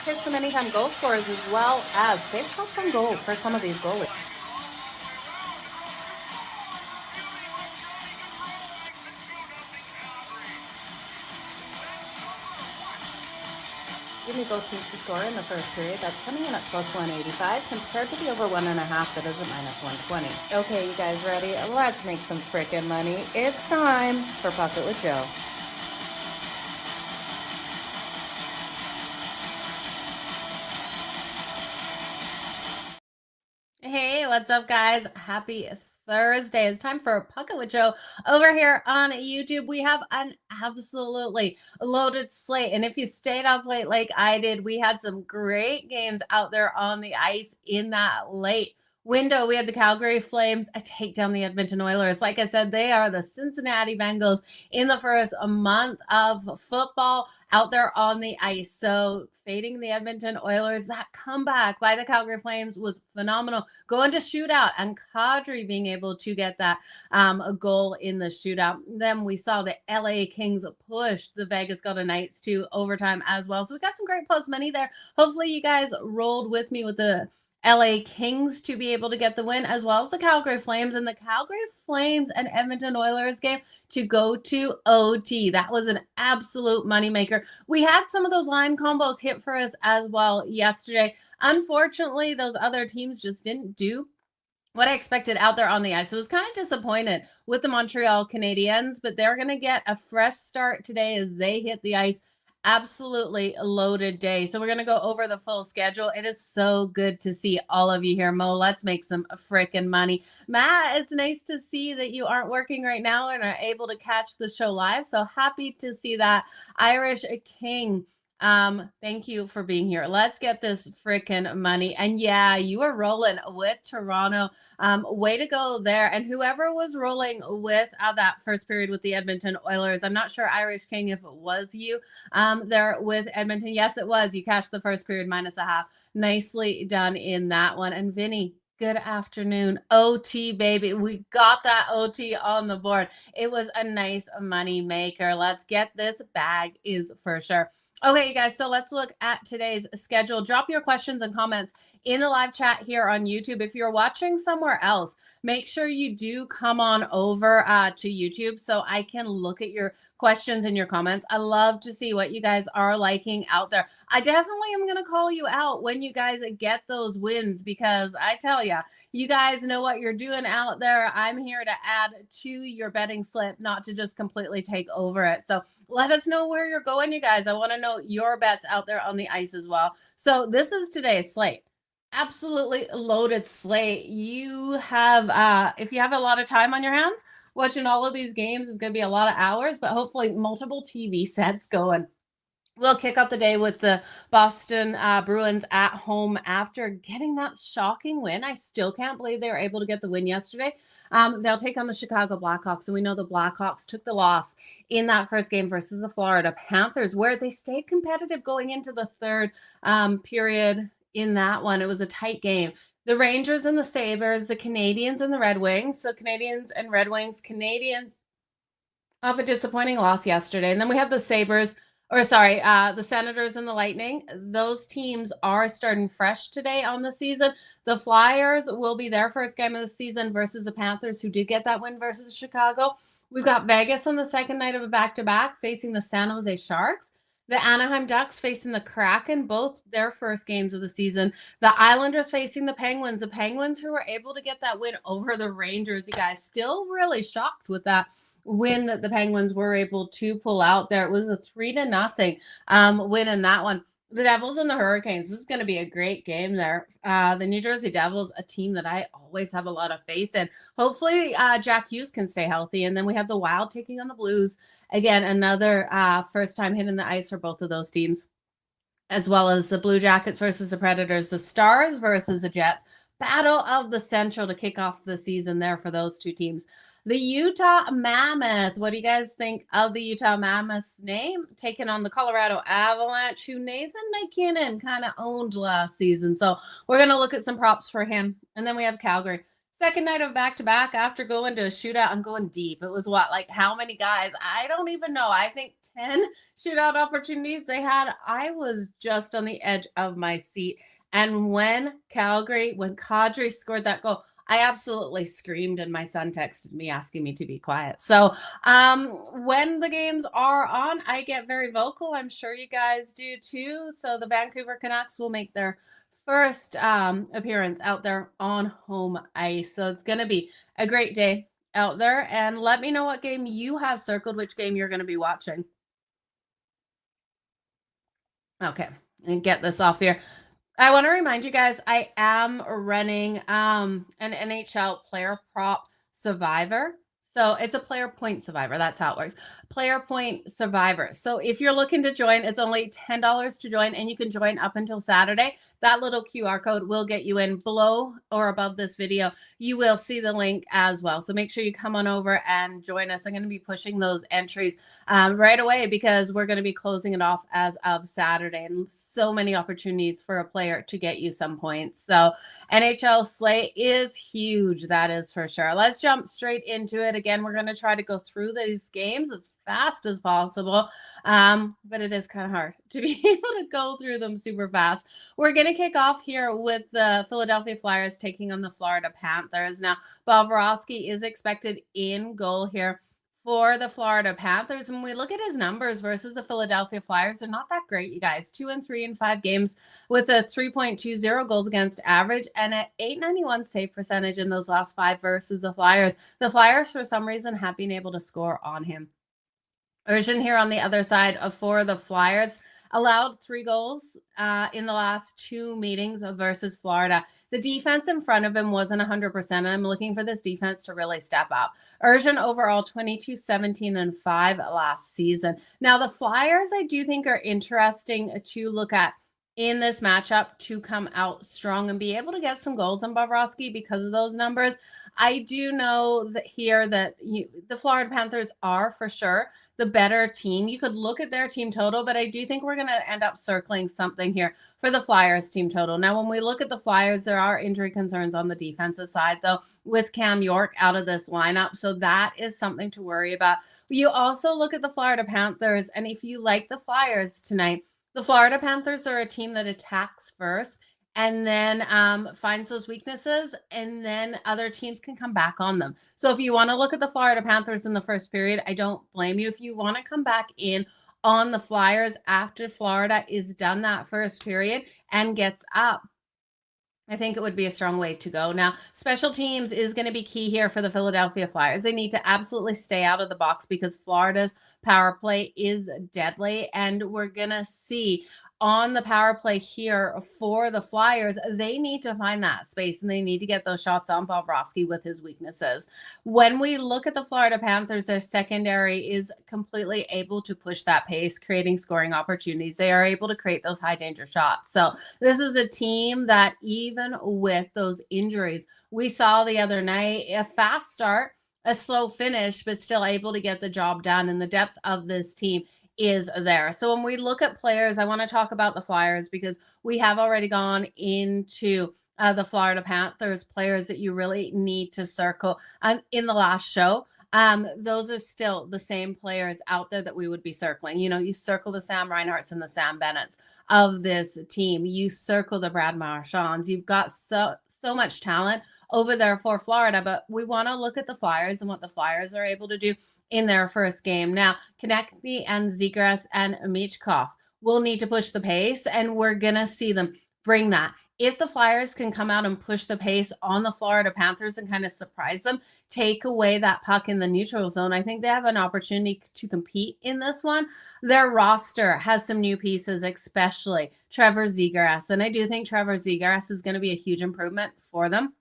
hit some anytime goal scorers as well as safe shots on goal for some of these goalies. Give me both teams to score in the first period. That's coming in at plus 185 compared to the over 1.5 that is at minus 120. Okay, you guys ready? Let's make some frickin' money. It's time for Pocket with Joe. Hey, what's up, guys? Happy Thursday. It's time for Pocket with Joe over here on YouTube. We have an absolutely loaded slate. And if you stayed up late like I did, we had some great games out there on the ice in that late window. We had the Calgary Flames take down the Edmonton Oilers. Like I said, they are the Cincinnati Bengals in the first month of football out there on the ice. So fading the Edmonton Oilers, that comeback by the Calgary Flames was phenomenal. Going to shootout and Kadri being able to get that a goal in the shootout. Then we saw the LA Kings push the Vegas Golden Knights to overtime as well. So we got some great plus money there. Hopefully you guys rolled with me with the LA Kings to be able to get the win, as well as the Calgary Flames, and the Calgary Flames and Edmonton Oilers game to go to OT. That was an absolute moneymaker. We had some of those line combos hit for us as well yesterday. Unfortunately, those other teams just didn't do what I expected out there on the ice. I was kind of disappointed with the Montreal Canadiens, but they're going to get a fresh start today as they hit the ice. Absolutely loaded day. So we're going to go over the full schedule. It is so good to see all of you here. Mo, let's make some freaking money. Matt, it's nice to see that you aren't working right now and are able to catch the show live. So happy to see that. Irish King, thank you for being here. Let's get this freaking money. And yeah, you are rolling with Toronto. Way to go there. And whoever was rolling with that first period with the Edmonton Oilers, I'm not sure, Irish King, if it was you there with Edmonton. Yes, it was. You cashed the first period minus a half. Nicely done in that one. And Vinny, good afternoon. OT, baby. We got that OT on the board. It was a nice money maker. Let's get this bag is for sure. Okay, you guys, so let's look at today's schedule. Drop your questions and comments in the live chat here on YouTube. If you're watching somewhere else, make sure you do come on over to YouTube so I can look at your questions and your comments. I love to see what you guys are liking out there. I definitely am going to call you out when you guys get those wins, because I tell you, you guys know what you're doing out there. I'm here to add to your betting slip, not to just completely take over it. So let us know where you're going, you guys. I want to know your bets out there on the ice as well. So this is today's slate. Absolutely loaded slate. You have, if you have a lot of time on your hands, watching all of these games is going to be a lot of hours, but hopefully multiple TV sets going. We'll kick off the day with the Boston Bruins at home after getting that shocking win. I still can't believe they were able to get the win yesterday. They'll take on the Chicago Blackhawks, and we know the Blackhawks took the loss in that first game versus the Florida Panthers, where they stayed competitive going into the third period in that one. It was a tight game. The Rangers and the Sabres, the Canadiens and the Red Wings. So Canadiens and Red Wings. Canadiens off a disappointing loss yesterday. And then we have the Sabres, the Senators and the Lightning. Those teams are starting fresh today on the season. The Flyers will be their first game of the season versus the Panthers, who did get that win versus Chicago. We've got Vegas on the second night of a back-to-back facing the San Jose Sharks. The Anaheim Ducks facing the Kraken, both their first games of the season. The Islanders facing the Penguins. The Penguins who were able to get that win over the Rangers. You guys, still really shocked with that win that the Penguins were able to pull out there. It was a 3-0 win in that one. The Devils and the Hurricanes. This is going to be a great game there. The New Jersey Devils, a team that I always have a lot of faith in. Hopefully, Jack Hughes can stay healthy. And then we have the Wild taking on the Blues. Again, another first time hitting the ice for both of those teams, as well as the Blue Jackets versus the Predators, the Stars versus the Jets. Battle of the Central to kick off the season there for those two teams. The Utah Mammoth. What do you guys think of the Utah Mammoth's name? Taking on the Colorado Avalanche, who Nathan McKinnon kind of owned last season. So we're going to look at some props for him. And then we have Calgary. Second night of back-to-back after going to a shootout and going deep. It was what, like how many guys? I don't even know. I think 10 shootout opportunities they had, I was just on the edge of my seat. And when Kadri scored that goal, I absolutely screamed, and my son texted me asking me to be quiet. So when the games are on, I get very vocal. I'm sure you guys do too. So the Vancouver Canucks will make their first appearance out there on home ice. So it's going to be a great day out there. And let me know what game you have circled, which game you're going to be watching. Okay, and get this off here. I want to remind you guys, I am running an NHL player prop survivor. So it's a player point survivor. That's how it works. Player point survivor. So if you're looking to join, it's only $10 to join, and you can join up until Saturday. That little QR code will get you in. Below or above this video, you will see the link as well. So make sure you come on over and join us. I'm going to be pushing those entries right away because we're going to be closing it off as of Saturday, and so many opportunities for a player to get you some points. So NHL slate is huge. That is for sure. Let's jump straight into it. Again, we're going to try to go through these games as fast as possible, but it is kind of hard to be able to go through them super fast. We're going to kick off here with the Philadelphia Flyers taking on the Florida Panthers. Now, Bobrovsky is expected in goal here for the Florida Panthers. When we look at his numbers versus the Philadelphia Flyers, they're not that great, you guys. 2-3 in 5 games with a 3.20 goals against average and an .891 save percentage in those last 5 versus the Flyers. The Flyers, for some reason, have been able to score on him. Urgent here on the other side for the Flyers. Allowed 3 goals in the last 2 meetings versus Florida. The defense in front of him wasn't 100%, and I'm looking for this defense to really step up. Urgent overall 22, 17, and 5 last season. Now, the Flyers, I do think, are interesting to look at in this matchup to come out strong and be able to get some goals on Bobrovsky because of those numbers. I do know that here that the Florida Panthers are for sure the better team. You could look at their team total, but I do think we're going to end up circling something here for the Flyers team total. Now, when we look at the Flyers, there are injury concerns on the defensive side, though, with Cam York out of this lineup. So that is something to worry about. You also look at the Florida Panthers, and if you like the Flyers tonight, the Florida Panthers are a team that attacks first and then finds those weaknesses, and then other teams can come back on them. So if you want to look at the Florida Panthers in the first period, I don't blame you. If you want to come back in on the Flyers after Florida is done that first period and gets up, I think it would be a strong way to go. Now, special teams is going to be key here for the Philadelphia Flyers. They need to absolutely stay out of the box because Florida's power play is deadly. And we're going to see on the power play here for the Flyers, they need to find that space and they need to get those shots on Bobrovsky with his weaknesses. When we look at the Florida Panthers, their secondary is completely able to push that pace, creating scoring opportunities. They are able to create those high danger shots. So this is a team that even with those injuries, we saw the other night, a fast start, a slow finish, but still able to get the job done. And the depth of this team is there. So when we look at players, I want to talk about the Flyers because we have already gone into the Florida Panthers players that you really need to circle in the last show. Those are still the same players out there that we would be circling. You know, you circle the Sam Reinharts and the Sam Bennetts of this team. You circle the Brad Marchands. You've got so much talent over there for Florida, but we want to look at the Flyers and what the Flyers are able to do in their first game. Now, Konecny and Zegras and Michkov will need to push the pace, and we're going to see them bring that. If the Flyers can come out and push the pace on the Florida Panthers and kind of surprise them, take away that puck in the neutral zone, I think they have an opportunity to compete in this one. Their roster has some new pieces, especially Trevor Zegras, and I do think Trevor Zegras is going to be a huge improvement for them.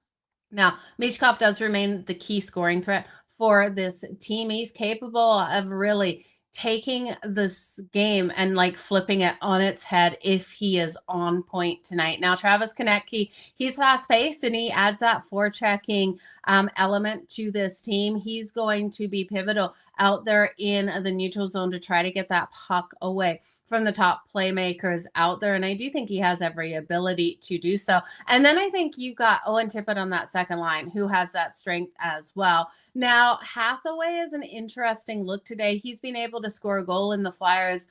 Now, Michkov does remain the key scoring threat for this team. He's capable of really taking this game and like flipping it on its head if he is on point tonight. Now, Travis Konecny, he's fast-paced and he adds that forechecking element to this team. He's going to be pivotal out there in the neutral zone to try to get that puck away from the top playmakers out there. And I do think he has every ability to do so. And then I think you got Owen Tippett on that second line, who has that strength as well. Now, Hathaway is an interesting look today. He's been able to score a goal in the Flyers,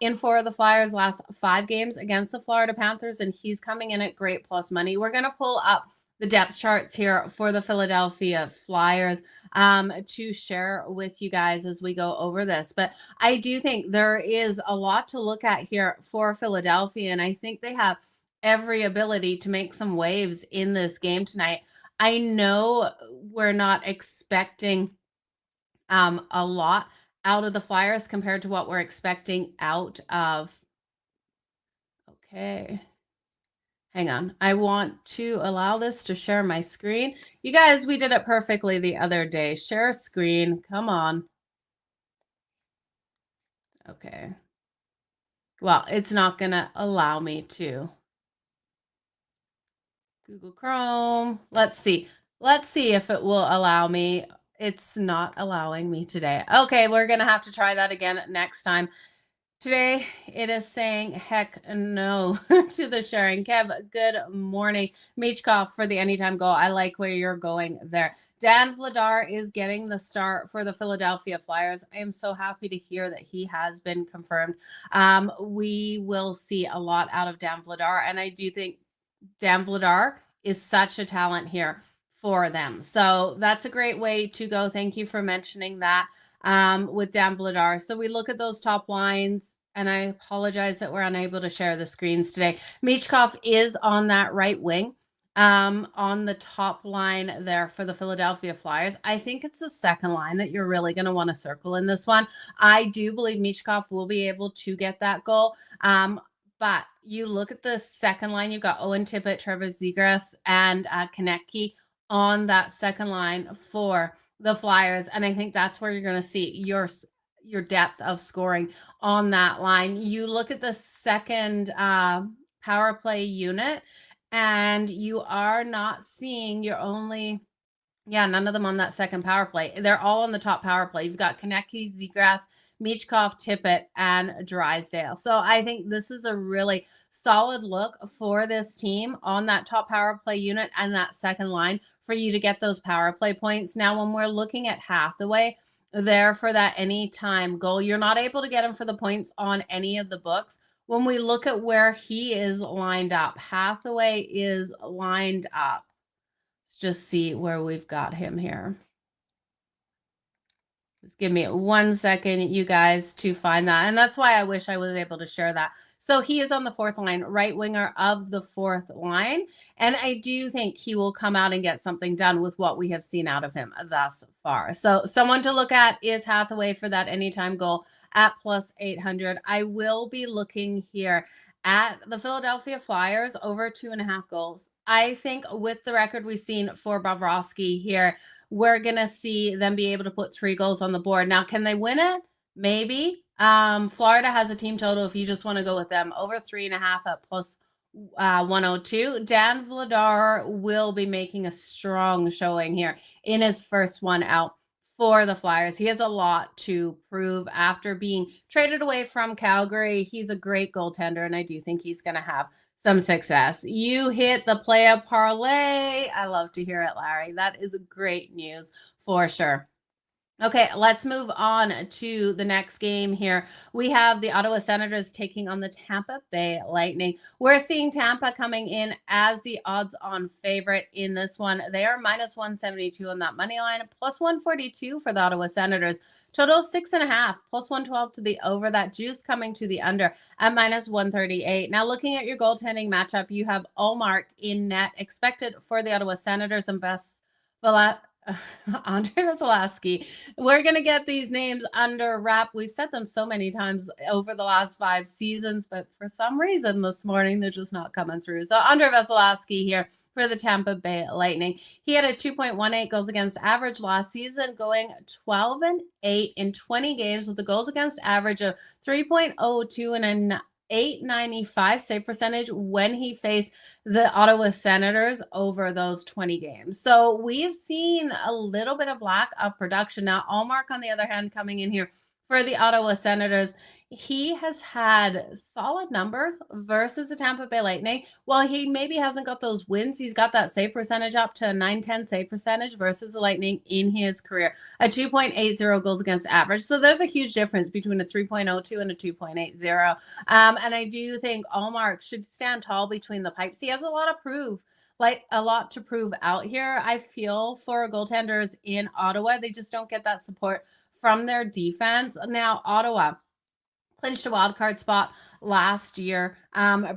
in 4 of the Flyers' last 5 games against the Florida Panthers, and he's coming in at great plus money. We're going to pull up the depth charts here for the Philadelphia Flyers to share with you guys as we go over this. But I do think there is a lot to look at here for Philadelphia, and I think they have every ability to make some waves in this game tonight. I know we're not expecting a lot out of the Flyers compared to what we're expecting out of. Okay. Hang on. I want to allow this to share my screen. You guys, we did it perfectly the other day. Share screen. Come on. Okay. Well, it's not going to allow me to. Google Chrome. Let's see. Let's see if it will allow me. It's not allowing me today. Okay, we're going to have to try that again next time. Today, it is saying heck no to the sharing. Kev, good morning. Michkov for the anytime goal. I like where you're going there. Dan Vladar is getting the start for the Philadelphia Flyers. I am so happy to hear that he has been confirmed. We will see a lot out of Dan Vladar, and I do think Dan Vladar is such a talent here for them. So that's a great way to go. Thank you for mentioning that. With Dan Vladar. So we look at those top lines, and I apologize that we're unable to share the screens today. Michkov is on that right wing, on the top line there for the Philadelphia Flyers. I think it's the second line that you're really going to want to circle in this one. I do believe Michkov will be able to get that goal. But you look at the second line, you've got Owen Tippett, Trevor Zegras, and Konecny on that second line for the Flyers, and I think that's where you're going to see your depth of scoring on that line. You look at the second power play unit, and you are not seeing your only. Yeah, none of them on that second power play. They're all on the top power play. You've got Konecny, Zegras, Michkov, Tippett, and Drysdale. So I think this is a really solid look for this team on that top power play unit and that second line for you to get those power play points. Now, when we're looking at Hathaway there for that anytime goal, you're not able to get him for the points on any of the books. When we look at where he is lined up, Hathaway is lined up. Just see where we've got him here. Just give me 1 second, you guys, to find that. And that's why I wish I was able to share that. So he is on the 4th line, right winger of the 4th line. And I do think he will come out and get something done with what we have seen out of him thus far. So someone to look at is Hathaway for that anytime goal at plus 800. I will be looking here at the Philadelphia Flyers over 2.5 goals. I think with the record we've seen for Bobrovsky here, we're going to see them be able to put 3 goals on the board. Now, can they win it? Maybe. Florida has a team total, if you just want to go with them, over 3.5 at plus 102. Dan Vladar will be making a strong showing here in his first one out for the Flyers. He has a lot to prove after being traded away from Calgary. He's a great goaltender, and I do think he's going to have some success. You hit the play-up parlay. I love to hear it, Larry. That is great news for sure. Okay, let's move on to the next game here. We have the Ottawa Senators taking on the Tampa Bay Lightning. We're seeing Tampa coming in as the odds-on favorite in this one. They are minus 172 on that money line, plus 142 for the Ottawa Senators. Total 6.5, plus 112 to the over. That juice coming to the under at minus 138. Now, looking at your goaltending matchup, you have Ullmark in net expected for the Ottawa Senators and Andre Vasilevsky. We're going to get these names under wrap. We've said them so many times over the last 5 seasons, but for some reason this morning, they're just not coming through. So Andre Vasilevsky here for the Tampa Bay Lightning. He had a 2.18 goals against average last season, going 12-8 in 20 games with a goals against average of 3.02 and .895 save percentage when he faced the Ottawa Senators over those 20 games. So we've seen a little bit of lack of production. Now, Allmark, on the other hand, coming in here for the Ottawa Senators, he has had solid numbers versus the Tampa Bay Lightning. While he maybe hasn't got those wins, he's got that save percentage up to a .910 save percentage versus the Lightning in his career, a 2.80 goals against average. So there's a huge difference between a 3.02 and a 2.80. And I do think Allmark should stand tall between the pipes. He has a lot to prove out here. I feel for goaltenders in Ottawa, they just don't get that support from their defense. Now, Ottawa clinched a wild card spot last year,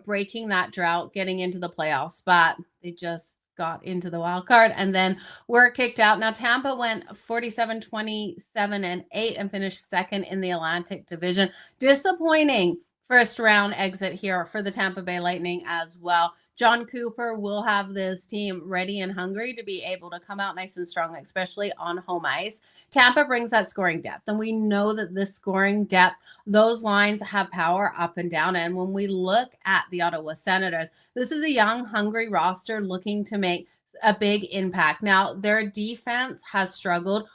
breaking that drought, getting into the playoffs, but they just got into the wild card and then were kicked out. Now, Tampa went 47, 27, and 8 and finished second in the Atlantic Division. Disappointing first round exit here for the Tampa Bay Lightning as well. John Cooper will have this team ready and hungry to be able to come out nice and strong, especially on home ice. Tampa brings that scoring depth, and we know that this scoring depth, those lines have power up and down. And when we look at the Ottawa Senators, this is a young, hungry roster looking to make a big impact. Now, their defense has struggled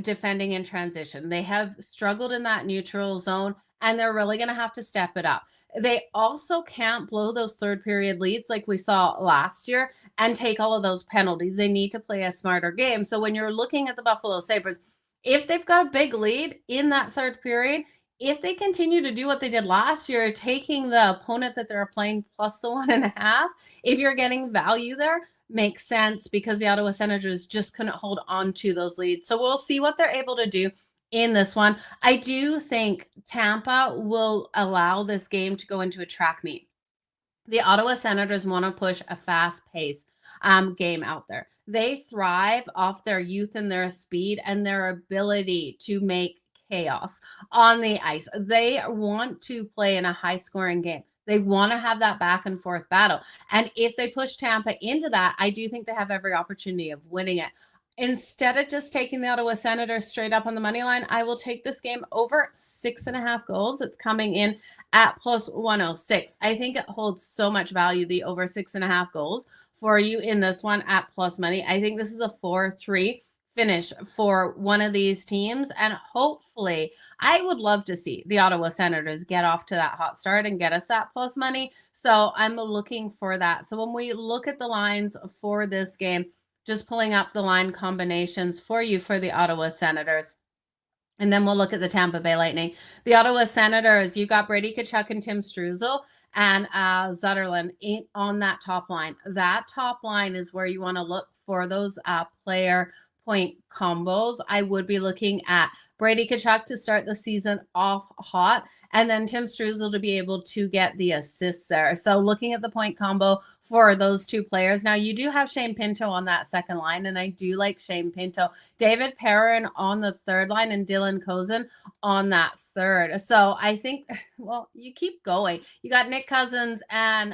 defending in transition. They have struggled in that neutral zone, and they're really going to have to step it up. They also can't blow those third period leads like we saw last year and take all of those penalties. They need to play a smarter game. So when you're looking at the Buffalo Sabres, if they've got a big lead in that third period, if they continue to do what they did last year, taking the opponent that they're playing plus the 1.5, if you're getting value there, makes sense, because the Ottawa Senators just couldn't hold on to those leads. So we'll see what they're able to do in this one. I do think Tampa will allow this game to go into a track meet. The Ottawa Senators want to push a fast-paced game out there. They thrive off their youth and their speed and their ability to make chaos on the ice. They want to play in a high-scoring game. They want to have that back and forth battle. And if they push Tampa into that, I do think they have every opportunity of winning it. Instead of just taking the Ottawa Senators straight up on the money line, I will take this game over 6.5 goals. It's coming in at plus 106. I think it holds so much value, the over 6.5 goals for you in this one at plus money. I think this is a 4-3 finish for one of these teams. And hopefully, I would love to see the Ottawa Senators get off to that hot start and get us that plus money. So I'm looking for that. So when we look at the lines for this game, just pulling up the line combinations for you for the Ottawa Senators. And then we'll look at the Tampa Bay Lightning. The Ottawa Senators, you got Brady Tkachuk and Tim Struzal and Zetterlund on that top line. That top line is where you want to look for those player point combos. I would be looking at Brady Tkachuk to start the season off hot, and then Tim Struzal to be able to get the assists there. So looking at the point combo for those two players. Now, you do have Shane Pinto on that second line, and I do like Shane Pinto. David Perrin on the third line and Dylan Kozin on that third. So I think, well, you keep going. You got Nick Cousins and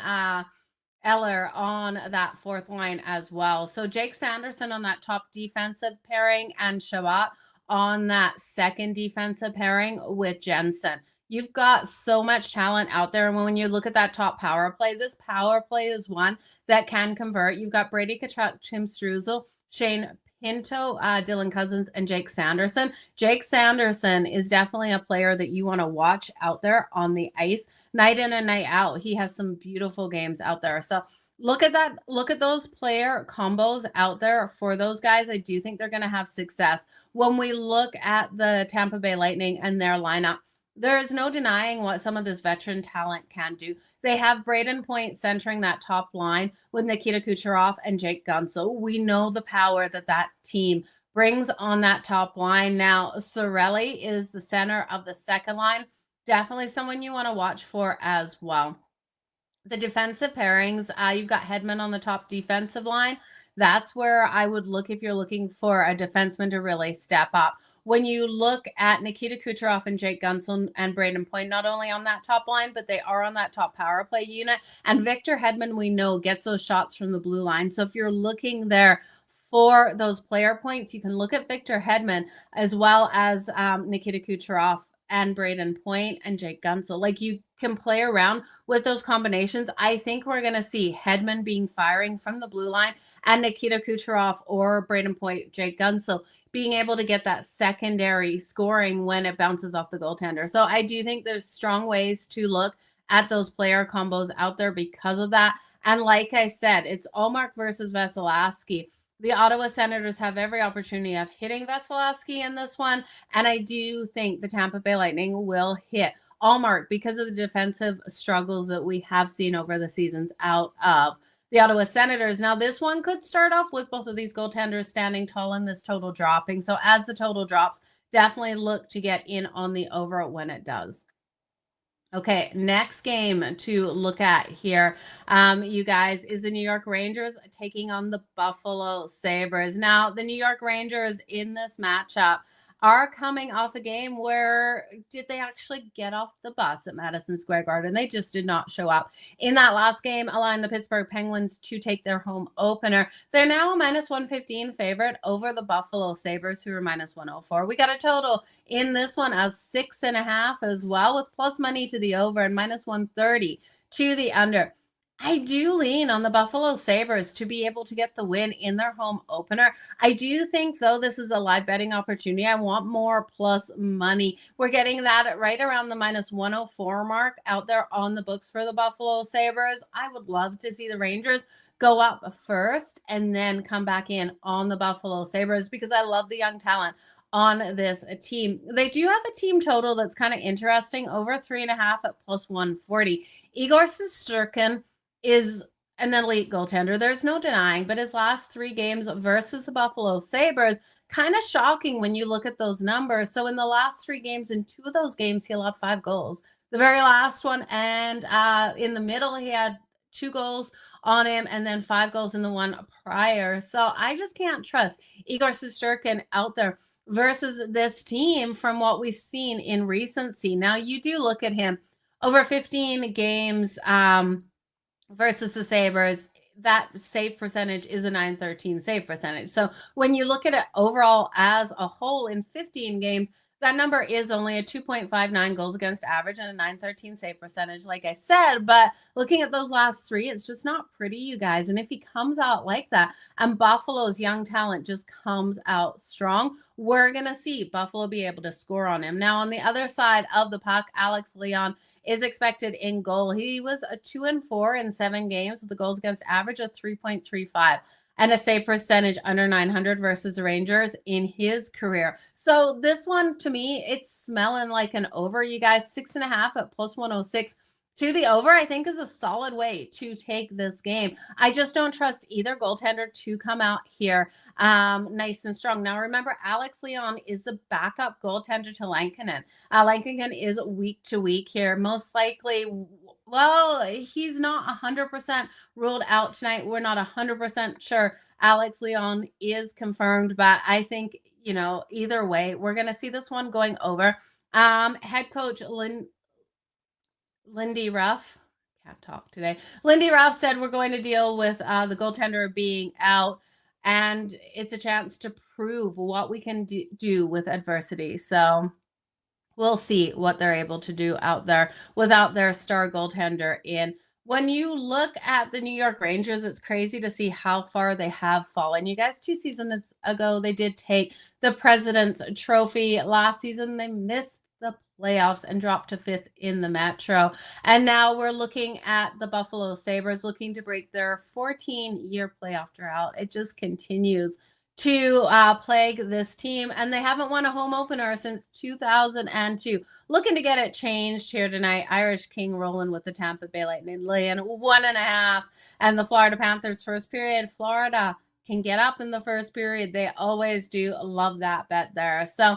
Eller on that fourth line as well. So Jake Sanderson on that top defensive pairing and Shabbat on that second defensive pairing with Jensen. You've got so much talent out there. And when you look at that top power play, this power play is one that can convert. You've got Brady Tkachuk, Tim Struzal, Shane Pinto, Dylan Cousins, and Jake Sanderson. Jake Sanderson is definitely a player that you want to watch out there on the ice night in and night out. He has some beautiful games out there. So look at that. Look at those player combos out there for those guys. I do think they're going to have success. When we look at the Tampa Bay Lightning and their lineup, there is no denying what some of this veteran talent can do. They have Braden Point centering that top line with Nikita Kucherov and Jake Gunsel. We know the power that that team brings on that top line. Now, Cirelli is the center of the second line. Definitely someone you want to watch for as well. The defensive pairings, you've got Hedman on the top defensive line. That's where I would look if you're looking for a defenseman to really step up. When you look at Nikita Kucherov and Jake Gunsel and Braden Point, not only on that top line, but they are on that top power play unit. And Victor Hedman, we know, gets those shots from the blue line. So if you're looking there for those player points, you can look at Victor Hedman as well as Nikita Kucherov and Braden Point and Jake Gunsel. Like, you can play around with those combinations. I think we're going to see Hedman being firing from the blue line and Nikita Kucherov or Braden Point, Jake Gunsel being able to get that secondary scoring when it bounces off the goaltender. So I do think there's strong ways to look at those player combos out there because of that. And like I said, it's Allmark versus Vasilevsky. The Ottawa Senators have every opportunity of hitting Vasilevsky in this one. And I do think the Tampa Bay Lightning will hit Allmark because of the defensive struggles that we have seen over the seasons out of the Ottawa Senators. Now, this one could start off with both of these goaltenders standing tall and this total dropping. So as the total drops, definitely look to get in on the over when it does. Okay, next game to look at here, you guys, is the New York Rangers taking on the Buffalo Sabres. Now, the New York Rangers in this matchup are coming off a game where did they actually get off the bus at Madison Square Garden? They just did not show up in that last game, allowing the Pittsburgh Penguins to take their home opener. They're now a minus 115 favorite over the Buffalo Sabres, who are minus 104. We got a total in this one of 6.5 as well, with plus money to the over and minus 130 to the under. I do lean on the Buffalo Sabres to be able to get the win in their home opener. I do think, though, this is a live betting opportunity. I want more plus money. We're getting that at right around the minus 104 mark out there on the books for the Buffalo Sabres. I would love to see the Rangers go up first and then come back in on the Buffalo Sabres because I love the young talent on this team. They do have a team total that's kind of interesting, over 3.5 at plus 140. Igor Shesterkin is an elite goaltender. There's no denying, but his last 3 games versus the Buffalo Sabres, kind of shocking when you look at those numbers. So in the last 3 games, in 2 of those games, he allowed 5 goals. The very last one, and in the middle, he had 2 goals on him and then 5 goals in the one prior. So I just can't trust Igor Shesterkin out there versus this team from what we've seen in recency. Now, you do look at him over 15 games, versus the Sabres, that save percentage is a 913 save percentage. So when you look at it overall as a whole in 15 games, that number is only a 2.59 goals against average and a 913 save percentage, like I said. But looking at those last 3, it's just not pretty, you guys. And if he comes out like that and Buffalo's young talent just comes out strong, we're going to see Buffalo be able to score on him. Now, on the other side of the puck, Alex Leon is expected in goal. He was a 2-4 in 7 games with a goals against average of 3.35. and a save percentage under 900 versus the Rangers in his career. So this one, to me, it's smelling like an over, you guys. 6.5 at plus 106 to the over, I think, is a solid way to take this game. I just don't trust either goaltender to come out here nice and strong. Now, remember, Alex Leon is a backup goaltender to Lankinen. Lankinen is week to week here. Most likely, well, he's not 100% ruled out tonight. We're not 100% sure Alex Leon is confirmed, but I think, either way, we're going to see this one going over. Head coach Lindy Ruff, can't talk today. Lindy Ruff said we're going to deal with the goaltender being out, and it's a chance to prove what we can do with adversity. So we'll see what they're able to do out there without their star goaltender in. When you look at the New York Rangers, it's crazy to see how far they have fallen. You guys, 2 seasons ago, they did take the President's Trophy. Last season, they missed the playoffs and dropped to 5th in the Metro. And now we're looking at the Buffalo Sabres looking to break their 14-year playoff drought. It just continues to plague this team, and they haven't won a home opener since 2002. Looking to get it changed here tonight. Irish King rolling with the Tampa Bay Lightning, laying 1.5, and the Florida Panthers first period. Florida can get up in the first period. They always do. Love that bet there. So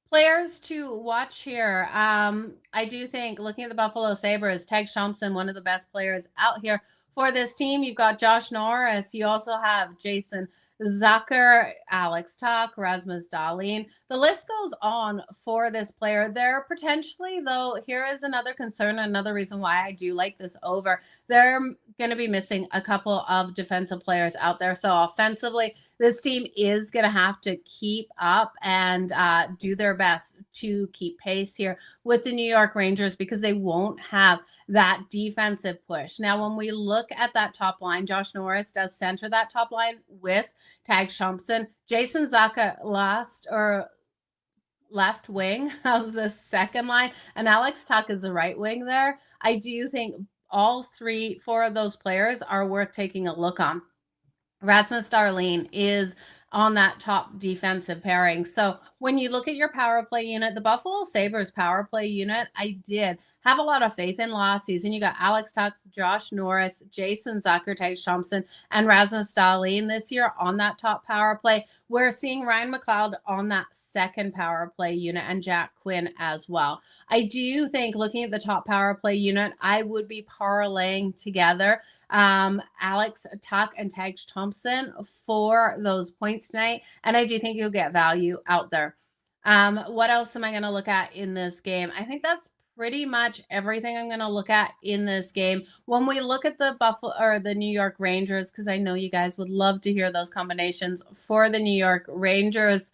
players to watch here. I do think, looking at the Buffalo Sabres, Tage Thompson, one of the best players out here for this team. You've got Josh Norris. You also have Jason Zucker, Alex Tuck, Rasmus Dahlin. The list goes on for this player. They're potentially, though, here is another concern, another reason why I do like this over. They're going to be missing a couple of defensive players out there. So offensively, this team is going to have to keep up and do their best to keep pace here with the New York Rangers because they won't have that defensive push. Now, when we look at that top line, Josh Norris does center that top line with Tage Thompson. Jason Zucker left wing of the second line, and Alex Tuck is the right wing there. I do think all four of those players are worth taking a look on. Rasmus Dahlin is on that top defensive pairing. So when you look at your power play unit, the Buffalo Sabres power play unit, I did have a lot of faith in last season. You got Alex Tuck, Josh Norris, Jason Zucker, Tage Thompson, and Rasmus Dahlin this year on that top power play. We're seeing Ryan McLeod on that second power play unit and Jack Quinn as well. I do think looking at the top power play unit, I would be parlaying together Alex Tuck and Tage Thompson for those points tonight. And I do think you'll get value out there. What else am I going to look at in this game? I think that's pretty much everything I'm going to look at in this game. When we look at the Buffalo or the New York Rangers, because I know you guys would love to hear those combinations for the New York Rangers.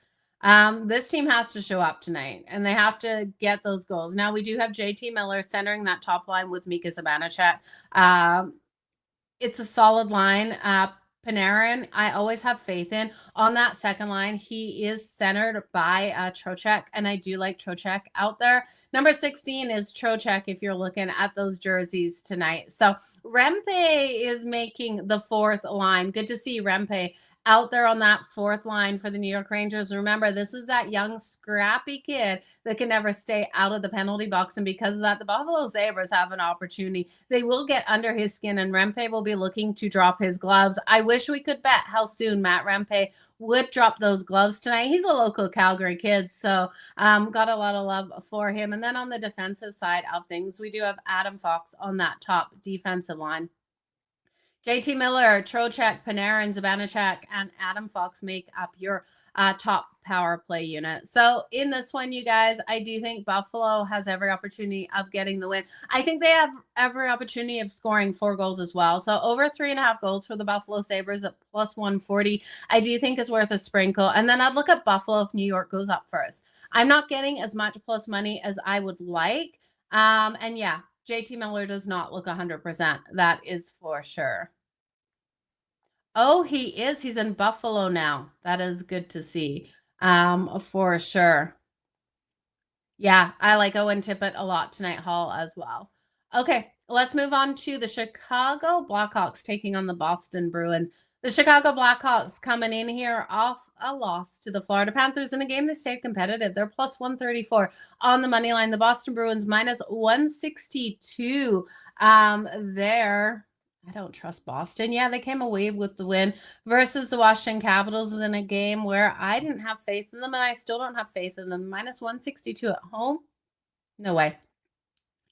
This team has to show up tonight and they have to get those goals. Now we do have JT Miller centering that top line with Mika Zibanejad. It's a solid line. Panarin, I always have faith in. On that second line, he is centered by Trocheck, and I do like Trocheck out there. Number 16 is Trocheck if you're looking at those jerseys tonight. So Rempe is making the fourth line. Good to see Rempe out there on that fourth line for the New York Rangers. Remember, this is that young, scrappy kid that can never stay out of the penalty box. And because of that, the Buffalo Sabres have an opportunity. They will get under his skin, and Rempe will be looking to drop his gloves. I wish we could bet how soon Matt Rempe would drop those gloves tonight. He's a local Calgary kid, so got a lot of love for him. And then on the defensive side of things, we do have Adam Fox on that top defensive line. JT Miller, Trocheck, Panarin, Zibanejad, and Adam Fox make up your top power play unit. So in this one, you guys, I do think Buffalo has every opportunity of getting the win. I think they have every opportunity of scoring 4 goals as well. So over 3.5 goals for the Buffalo Sabres at plus 140, I do think is worth a sprinkle. And then I'd look at Buffalo if New York goes up first. I'm not getting as much plus money as I would like. And yeah, JT Miller does not look 100%. That is for sure. Oh, he is. He's in Buffalo now. That is good to see. For sure. Yeah, I like Owen Tippett a lot tonight, Hall, as well. Okay, let's move on to the Chicago Blackhawks taking on the Boston Bruins. The Chicago Blackhawks coming in here off a loss to the Florida Panthers in a game that stayed competitive. They're plus 134 on the money line. The Boston Bruins minus 162 there. I don't trust Boston. Yeah, they came away with the win versus the Washington Capitals in a game where I didn't have faith in them, and I still don't have faith in them. Minus 162 at home? No way.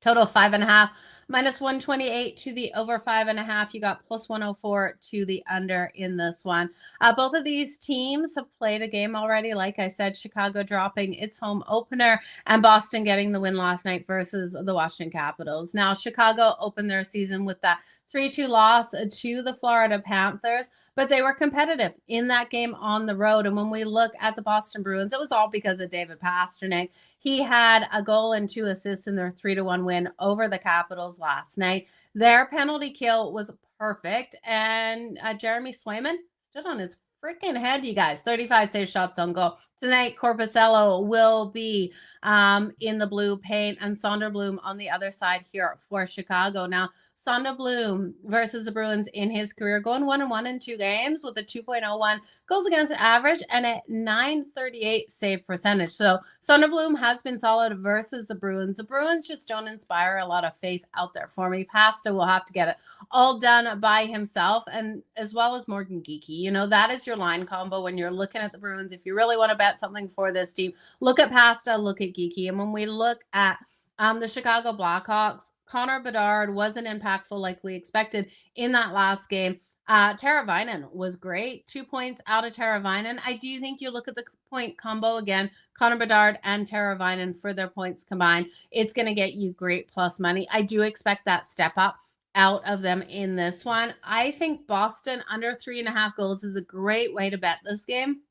Total 5.5. Minus 128 to the over 5.5. You got plus 104 to the under in this one. Both of these teams have played a game already. Like I said, Chicago dropping its home opener and Boston getting the win last night versus the Washington Capitals. Now, Chicago opened their season with that 3-2 loss to the Florida Panthers, but they were competitive in that game on the road. And when we look at the Boston Bruins, it was all because of David Pastrnak. He had a goal and 2 assists in their 3-1 win over the Capitals last night. Their penalty kill was perfect, and Jeremy Swayman stood on his freaking head, you guys. 35 save shots on goal. Tonight, Korpisalo will be in the blue paint and Sonderblom on the other side here for Chicago. Now, Sonderblom versus the Bruins in his career, going 1-1 in 2 games with a 2.01 goals against average and a 938 save percentage. So Sonderblom has been solid versus the Bruins. The Bruins just don't inspire a lot of faith out there for me. Pasta will have to get it all done by himself, and as well as Morgan Geekie. You know, that is your line combo when you're looking at the Bruins. If you really want to bet something for this team, look at Pasta, look at Geekie. And when we look at the Chicago Blackhawks, Connor Bedard wasn't impactful like we expected in that last game. Teravainen was great. 2 points out of Teravainen. I do think you look at the point combo again, Connor Bedard and Teravainen for their points combined. It's going to get you great plus money. I do expect that step up out of them in this one. I think Boston under 3.5 goals is a great way to bet this game.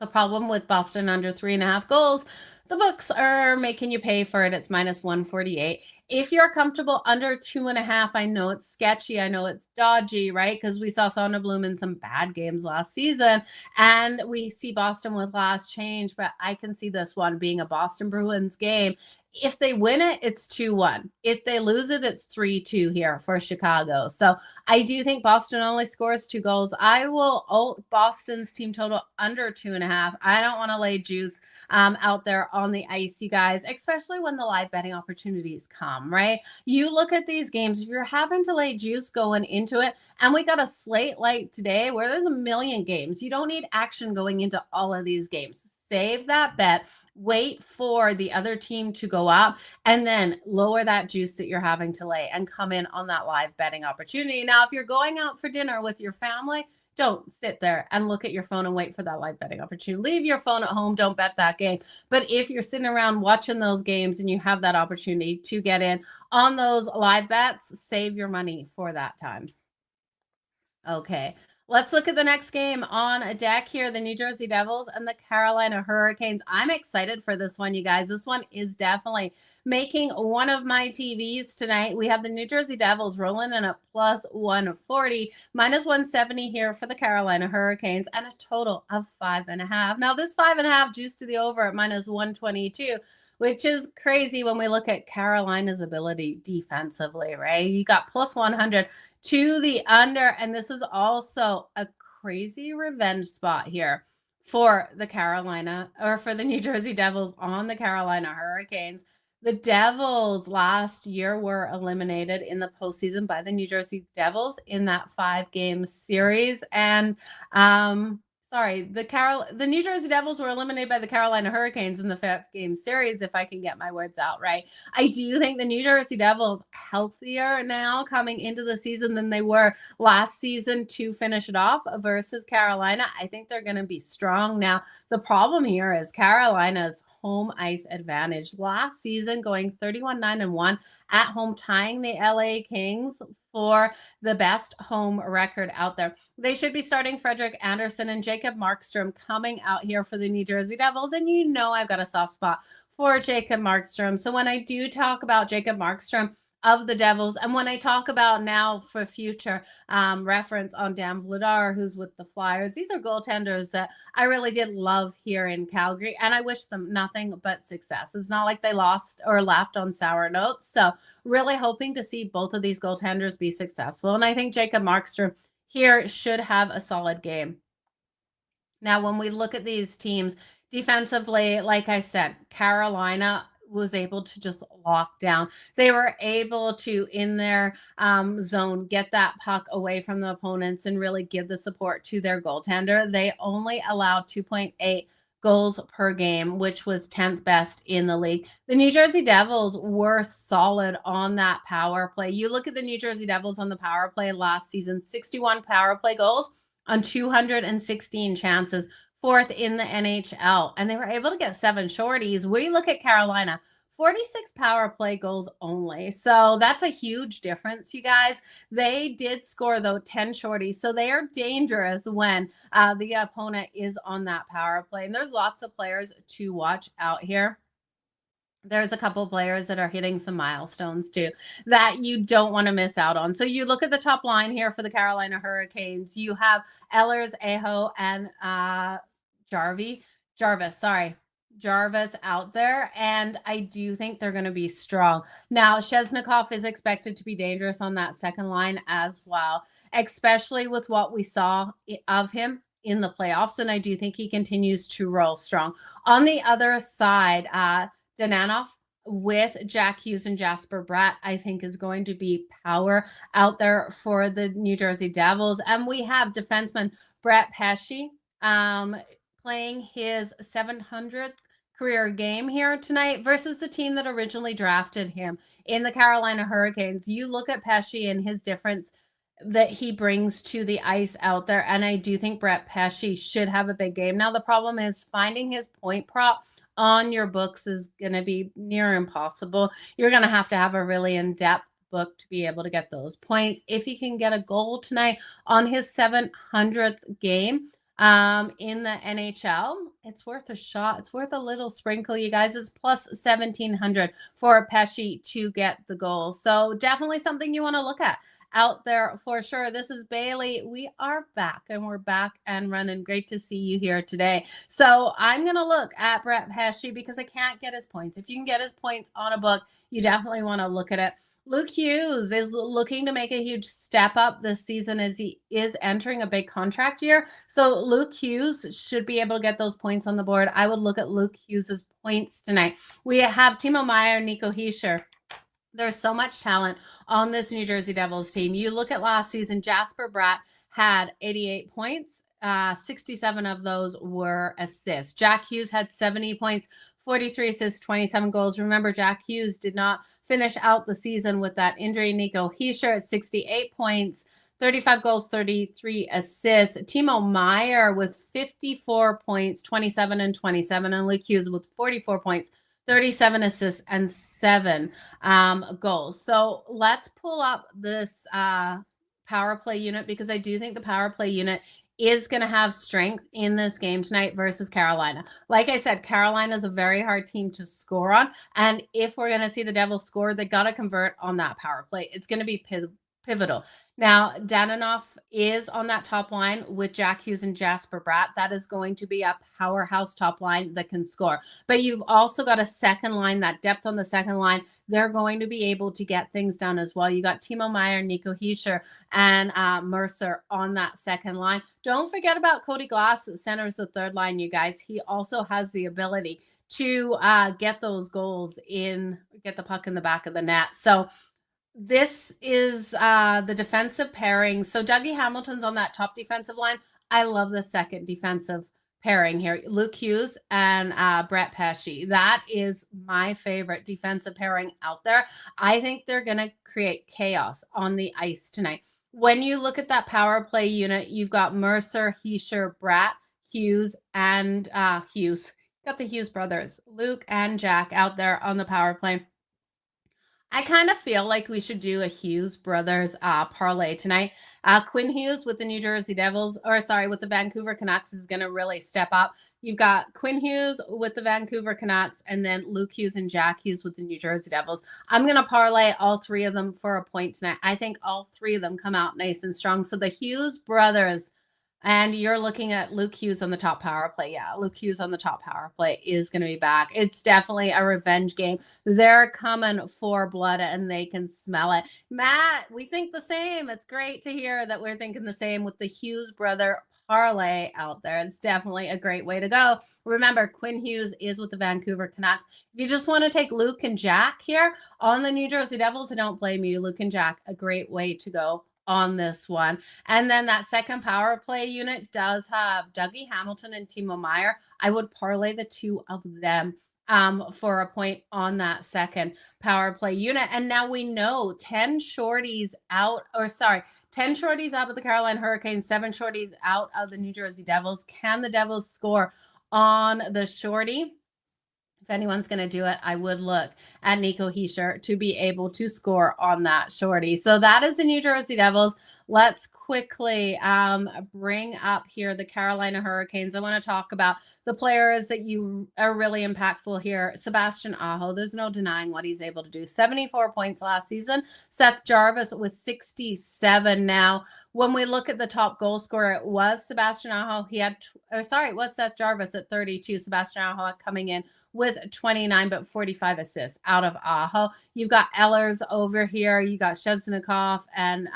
The problem with Boston under 3.5 goals, the books are making you pay for it. It's -148. If you're comfortable under 2.5, I know it's sketchy. I know it's dodgy, right? Because we saw Sonneblum in some bad games last season, and we see Boston with last change. But I can see this one being a Boston Bruins game. If they win it, it's 2-1. If they lose it, it's 3-2 here for Chicago. So I do think Boston only scores 2 goals. I will alt Boston's team total under 2.5. I don't want to lay juice out there on the ice, you guys, especially when the live betting opportunities come, right? You look at these games, if you're having to lay juice going into it, and we got a slate like today where there's a million games, you don't need action going into all of these games. Save that bet. Wait for the other team to go up and then lower that juice that you're having to lay and come in on that live betting opportunity. Now, if you're going out for dinner with your family, don't sit there and look at your phone and wait for that live betting opportunity. Leave your phone at home. Don't bet that game. But if you're sitting around watching those games and you have that opportunity to get in on those live bets, save your money for that time. Okay. Let's look at the next game on a deck here, the New Jersey Devils and the Carolina Hurricanes. I'm excited for this one, you guys. This one is definitely making one of my TVs tonight. We have the New Jersey Devils rolling in at +140, -170 here for the Carolina Hurricanes, and a total of 5.5. Now, this 5.5 juice to the over at -122, which is crazy when we look at Carolina's ability defensively, right? You got +100 to the under, and this is also a crazy revenge spot here for the Carolina or for the New Jersey Devils on the Carolina Hurricanes. The Devils last year were eliminated in the postseason by the New Jersey Devils in that 5-game series, and the New Jersey Devils were eliminated by the Carolina Hurricanes in the 5-game series, if I can get my words out right. I do think the New Jersey Devils healthier now coming into the season than they were last season to finish it off versus Carolina. I think they're going to be strong. Now, the problem here is Carolina's home ice advantage. Last season, going 31-9-1 at home, tying the LA Kings for the best home record out there. They should be starting Frederik Andersen and Jacob Markstrom coming out here for the New Jersey Devils. And you know I've got a soft spot for Jacob Markstrom. So when I do talk about Jacob Markstrom of the Devils, and when I talk about now for future reference on Dan Vladar, who's with the Flyers, these are goaltenders that I really did love here in Calgary, and I wish them nothing but success. It's not like they lost or laughed on sour notes. So really hoping to see both of these goaltenders be successful. And I think Jacob Markstrom here should have a solid game. Now, when we look at these teams defensively, like I said, Carolina was able to just lock down. They were able to, in their zone, get that puck away from the opponents and really give the support to their goaltender. They only allowed 2.8 goals per game, which was 10th best in the league. The New Jersey Devils were solid on that power play. You look at the New Jersey Devils on the power play last season, 61 power play goals on 216 chances, 4th in the NHL. And they were able to get 7 shorties. We look at Carolina, 46 power play goals only. So that's a huge difference, you guys. They did score, though, 10 shorties. So they are dangerous when the opponent is on that power play. And there's lots of players to watch out here. There's a couple players that are hitting some milestones too that you don't want to miss out on. So you look at the top line here for the Carolina Hurricanes. You have Ehlers, Aho, and Jarvis out there, and I do think they're going to be strong. Now, Chesnikov is expected to be dangerous on that second line as well, especially with what we saw of him in the playoffs, and I do think he continues to roll strong. On the other side, Dananov with Jack Hughes and Jasper Bratt, I think, is going to be power out there for the New Jersey Devils. And we have defenseman Brett Pesce playing his 700th career game here tonight versus the team that originally drafted him in the Carolina Hurricanes. You look at Pesce and his difference that he brings to the ice out there. And I do think Brett Pesce should have a big game. Now, the problem is finding his point prop on your books is going to be near impossible. You're going to have a really in-depth book to be able to get those points. If he can get a goal tonight on his 700th game in the NHL, it's worth a shot. It's worth a little sprinkle, you guys. It's plus 1,700 for Pesce to get the goal. So definitely something you want to look at out there for sure. This is Bailey. We are back, and we're back and running. Great to see you here today. So I'm going to look at Brett Pesce because I can't get his points. If you can get his points on a book, you definitely want to look at it. Luke Hughes is looking to make a huge step up this season as he is entering a big contract year. So Luke Hughes should be able to get those points on the board. I would look at Luke Hughes's points tonight. We have Timo Meier, Nico Hischier. There's so much talent on this New Jersey Devils team. You look at last season, Jasper Bratt had 88 points. 67 of those were assists. Jack Hughes had 70 points, 43 assists, 27 goals. Remember, Jack Hughes did not finish out the season with that injury. Nico Hischier at 68 points, 35 goals, 33 assists. Timo Meier with 54 points, 27 and 27. And Luke Hughes with 44 points, 37 assists, and 7 goals. So let's pull up this power play unit because I do think the power play unit is going to have strength in this game tonight versus Carolina. Like I said, Carolina is a very hard team to score on. And if we're going to see the Devils score, they got to convert on that power play. It's going to be pivotal. Now, Dananoff is on that top line with Jack Hughes and Jasper Bratt. That is going to be a powerhouse top line that can score. But you've also got a second line, that depth on the second line. They're going to be able to get things done as well. You got Timo Meier, Nico Hischier, and Mercer on that second line. Don't forget about Cody Glass that centers the third line, you guys. He also has the ability to get those goals in, get the puck in the back of the net. So this is the defensive pairing. So Dougie Hamilton's on that top defensive line. I love the second defensive pairing here. Luke Hughes and Brett Pesce. That is my favorite defensive pairing out there. I think they're going to create chaos on the ice tonight. When you look at that power play unit, you've got Mercer, Hischier, Bratt, Hughes, and Hughes. Got the Hughes brothers, Luke and Jack out there on the power play. I kind of feel like we should do a Hughes brothers parlay tonight. Quinn Hughes with the New Jersey Devils, with the Vancouver Canucks is going to really step up. You've got Quinn Hughes with the Vancouver Canucks, and then Luke Hughes and Jack Hughes with the New Jersey Devils. I'm going to parlay all three of them for a point tonight. I think all three of them come out nice and strong. So the Hughes brothers. And you're looking at Luke Hughes on the top power play. Yeah, Luke Hughes on the top power play is going to be back. It's definitely a revenge game. They're coming for blood, and they can smell it. Matt, we think the same. It's great to hear that we're thinking the same with the Hughes brother parlay out there. It's definitely a great way to go. Remember, Quinn Hughes is with the Vancouver Canucks. If you just want to take Luke and Jack here on the New Jersey Devils, I don't blame you. Luke and Jack, a great way to go on this one. And then that second power play unit does have Dougie Hamilton and Timo Meier. I would parlay the two of them for a point on that second power play unit. And now we know 10 shorties out of the Carolina Hurricanes, 7 shorties out of the New Jersey Devils. Can the Devils score on the shorty? If anyone's going to do it, I would look at Nico Hischier to be able to score on that shorty. So that is the New Jersey Devils. Let's quickly bring up here the Carolina Hurricanes. I want to talk about the players that you are really impactful here. Sebastian Aho, there's no denying what he's able to do. 74 points last season. Seth Jarvis with 67 now. When we look at the top goal scorer, it was Sebastian Aho. It was Seth Jarvis at 32. Sebastian Aho coming in with 29, but 45 assists out of Aho. You've got Ehlers over here. You got Sheznikov, and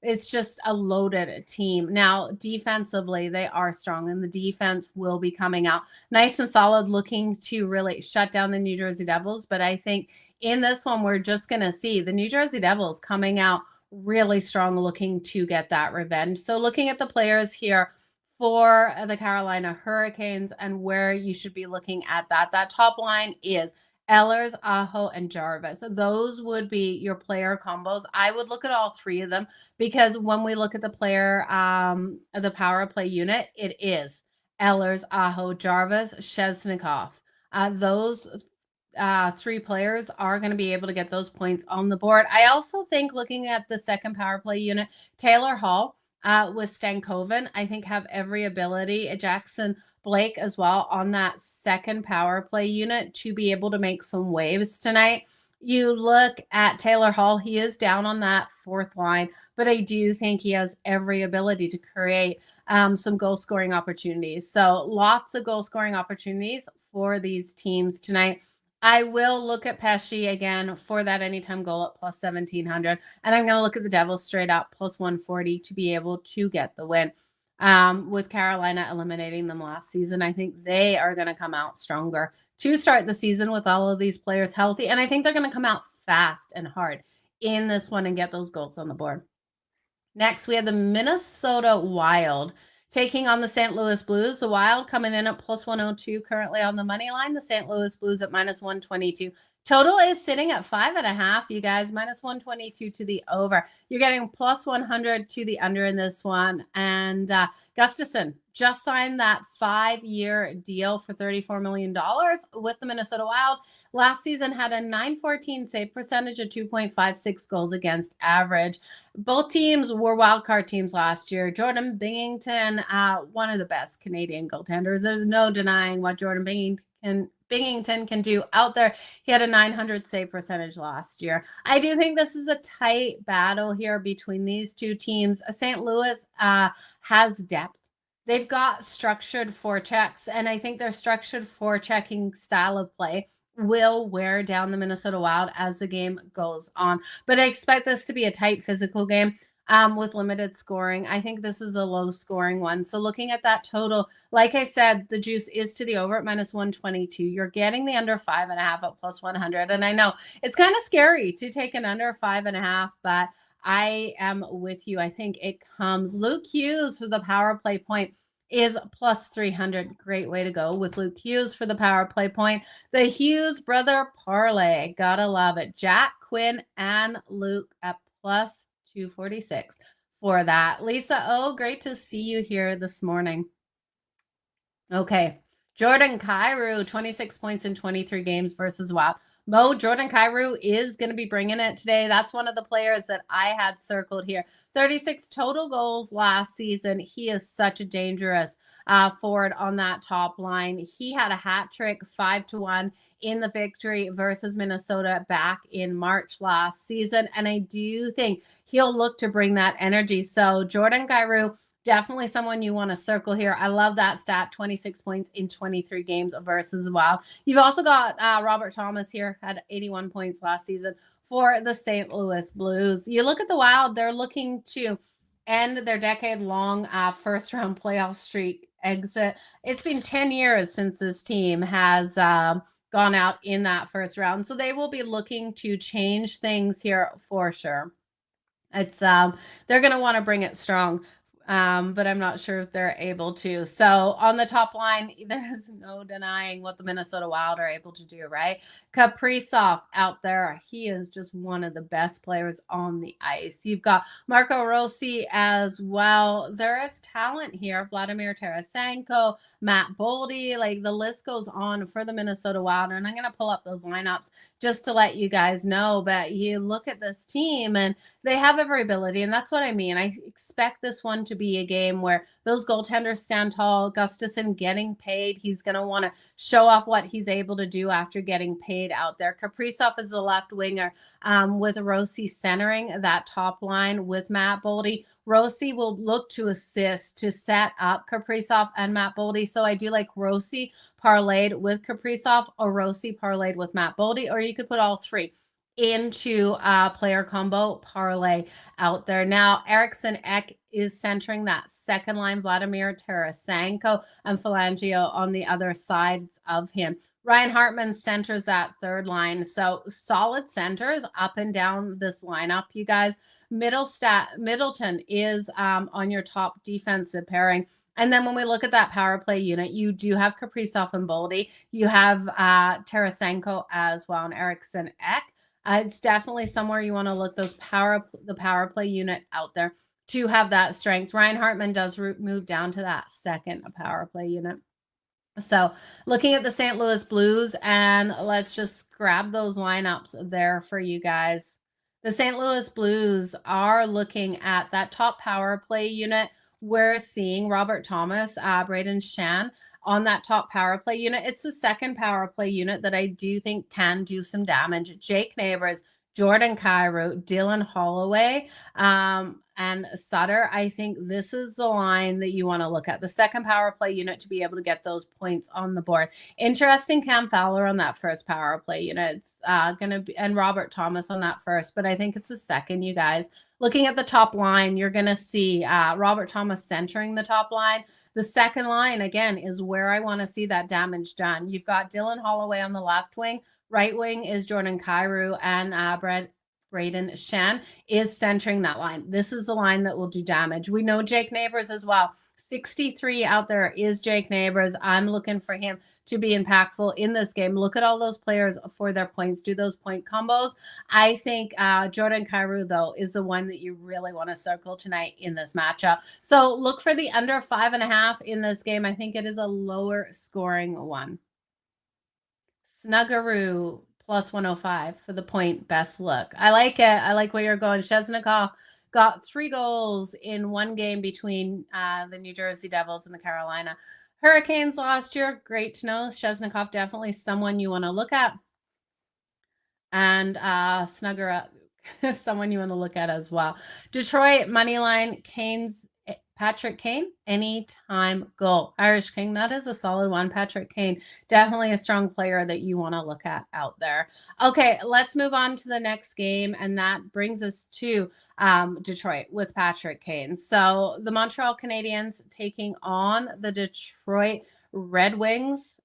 it's just a loaded team. Now, defensively, they are strong, and the defense will be coming out nice and solid, looking to really shut down the New Jersey Devils. But I think in this one, we're just going to see the New Jersey Devils coming out really strong, looking to get that revenge. So looking at the players here for the Carolina Hurricanes and where you should be looking at that top line is Ehlers, Aho, and Jarvis. Those would be your player combos. I would look at all three of them because when we look at the power play unit, it is Ehlers, Aho, Jarvis, Sheznikov. Those three players are going to be able to get those points on the board. I also think looking at the second power play unit, Taylor Hall with Stankoven, I think have every ability. Jackson Blake as well on that second power play unit to be able to make some waves tonight. You look at Taylor Hall, he is down on that fourth line, but I do think he has every ability to create some goal scoring opportunities. So lots of goal scoring opportunities for these teams tonight. I will look at Pesci again for that anytime goal at plus 1,700. And I'm going to look at the Devils straight up plus 140 to be able to get the win. With Carolina eliminating them last season, I think they are going to come out stronger to start the season with all of these players healthy. And I think they're going to come out fast and hard in this one and get those goals on the board. Next, we have the Minnesota Wild taking on the St. Louis Blues. The Wild coming in at plus 102 currently on the money line. The St. Louis Blues at minus 122. Total is sitting at 5.5, you guys. Minus 122 to the over. You're getting plus 100 to the under in this one. And Gustafsson just signed that 5-year deal for $34 million with the Minnesota Wild. Last season had a .914 save percentage, a 2.56 goals against average. Both teams were wildcard teams last year. Jordan Binnington, one of the best Canadian goaltenders. There's no denying what Jordan Binnington can do out there. He had a .900 save percentage last year. I do think this is a tight battle here between these two teams. St. Louis has depth. They've got structured forechecks, and I think their structured forechecking style of play will wear down the Minnesota Wild as the game goes on. But I expect this to be a tight physical game with limited scoring. I think this is a low scoring one. So looking at that total, like I said, the juice is to the over at minus 122. You're getting the under 5.5 at plus 100. And I know it's kind of scary to take an under 5.5, but I am with you. I think it comes. Luke Hughes for the power play point is plus 300. Great way to go with Luke Hughes for the power play point. The Hughes brother parlay. Gotta love it. Jack Quinn and Luke at plus 246 for that. Lisa, great to see you here this morning. Okay. Jordan Kyrou, 26 points in 23 games versus Wild. Jordan Kyrou is going to be bringing it today. That's one of the players that I had circled here. 36 total goals last season. He is such a dangerous forward on that top line. He had a hat trick 5-1 in the victory versus Minnesota back in March last season. And I do think he'll look to bring that energy. So Jordan Kyrou, definitely someone you want to circle here. I love that stat, 26 points in 23 games versus Wild. You've also got Robert Thomas here, had 81 points last season for the St. Louis Blues. You look at the Wild, they're looking to end their decade-long first-round playoff streak exit. It's been 10 years since this team has gone out in that first round, so they will be looking to change things here for sure. It's they're going to want to bring it strong. But I'm not sure if they're able to. So on the top line, there's no denying what the Minnesota Wild are able to do, right? Kaprizov out there, he is just one of the best players on the ice. You've got Marco Rossi as well. There is talent here. Vladimir Tarasenko, Matt Boldy, like the list goes on for the Minnesota Wild. And I'm going to pull up those lineups just to let you guys know. But you look at this team and they have every ability. And that's what I mean. I expect this one to be a game where those goaltenders stand tall. Gustafsson getting paid. He's going to want to show off what he's able to do after getting paid out there. Kaprizov is the left winger with Rossi centering that top line with Matt Boldy. Rossi will look to assist to set up Kaprizov and Matt Boldy. So I do like Rossi parlayed with Kaprizov or Rossi parlayed with Matt Boldy, or you could put all three into a player combo parlay out there. Now, Eriksson Ek is centering that second line, Vladimir Tarasenko and Phalangio on the other sides of him. Ryan Hartman centers that third line. So solid centers up and down this lineup, you guys. Middleton is on your top defensive pairing. And then when we look at that power play unit, you do have Kaprizov and Boldy. You have Tarasenko as well and Eriksson Ek. It's definitely somewhere you want to look the power play unit out there to have that strength. Ryan Hartman does move down to that second power play unit. So looking at the St. Louis Blues, and let's just grab those lineups there for you guys. The St. Louis Blues are looking at that top power play unit. We're seeing Robert Thomas, Braden Shan on that top power play unit. It's the second power play unit that I do think can do some damage. Jake Neighbors, Jordan Kyrou, Dylan Holloway, and Sutter. I think this is the line that you want to look at. The second power play unit to be able to get those points on the board. Interesting Cam Fowler on that first power play unit. It's going to be, and Robert Thomas on that first, but I think it's the second, you guys. Looking at the top line, you're going to see Robert Thomas centering the top line. The second line, again, is where I want to see that damage done. You've got Dylan Holloway on the left wing. Right wing is Jordan Kyrou, and Braden Shan is centering that line. This is the line that will do damage. We know Jake Neighbors as well. 63 out there is Jake Neighbors. I'm looking for him to be impactful in this game. Look at all those players for their points. Do those point combos. I think Jordan Kyrou, though, is the one that you really want to circle tonight in this matchup. So look for the under 5.5 in this game. I think it is a lower scoring one. Snuggaroo plus 105 for the point best look. I like it. I like where you're going. Chesnikov got 3 goals in one game between the New Jersey Devils and the Carolina Hurricanes last year. Great to know. Chesnikov definitely someone you want to look at. And Snuggaroo, someone you want to look at as well. Detroit moneyline, Canes. Patrick Kane, anytime goal. Irish King, that is a solid one. Patrick Kane, definitely a strong player that you want to look at out there. Okay, let's move on to the next game, and that brings us to Detroit with Patrick Kane. So the Montreal Canadiens taking on the Detroit Red Wings.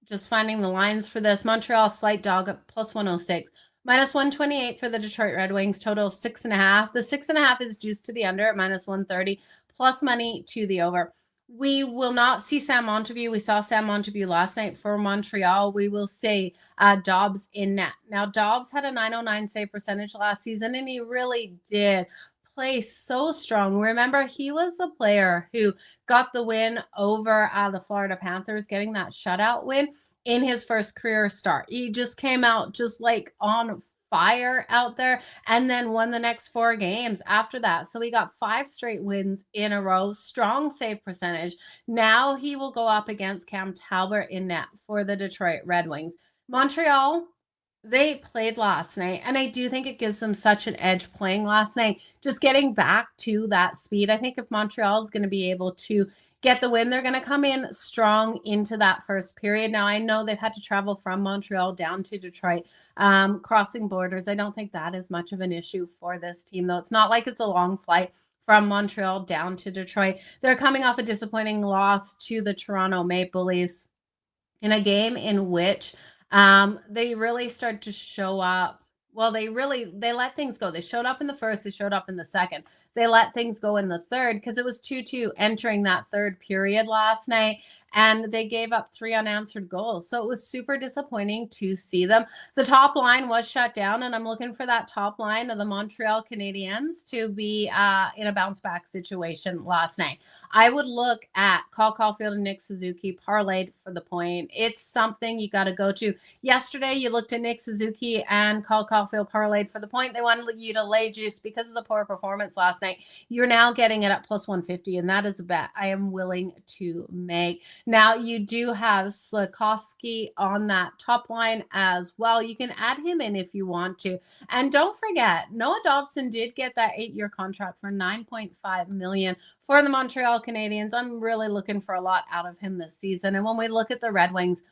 Just finding the lines for this. Montreal slight dog at plus 106. Minus 128 for the Detroit Red Wings, total of 6.5. The 6.5 is juiced to the under at minus 130, plus money to the over. We will not see Sam Montague. We saw Sam Montague last night for Montreal. We will see Dobbs in net. Now, Dobbs had a 909 save percentage last season, and he really did play so strong. Remember, he was the player who got the win over the Florida Panthers, getting that shutout win in his first career start. He just came out just like on fire out there and then won the next 4 games after that. So he got 5 straight wins in a row, strong save percentage. Now he will go up against Cam Talbot in net for the Detroit Red Wings. Montreal, they played last night, and I do think it gives them such an edge playing last night, just getting back to that speed. I think if Montreal is going to be able to get the win, they're going to come in strong into that first period. Now, I know they've had to travel from Montreal down to Detroit, crossing borders. I don't think that is much of an issue for this team, though. It's not like it's a long flight from Montreal down to Detroit. They're coming off a disappointing loss to the Toronto Maple Leafs in a game in which they really start to show up. Well, they let things go. They showed up in the first, they showed up in the second. They let things go in the third because it was 2-2 entering that third period last night, and they gave up 3 unanswered goals. So it was super disappointing to see them. The top line was shut down, and I'm looking for that top line of the Montreal Canadiens to be in a bounce back situation last night. I would look at Cole Caulfield and Nick Suzuki parlayed for the point. It's something you got to go to. Yesterday, you looked at Nick Suzuki and Cole Caulfield parlayed for the point. They wanted you to lay juice because of the poor performance last night. You're now getting it at plus 150, and that is a bet I am willing to make. Now, you do have Slafkovsky on that top line as well. You can add him in if you want to. And don't forget, Noah Dobson did get that 8-year contract for $9.5 million for the Montreal Canadiens. I'm really looking for a lot out of him this season. And when we look at the Red Wings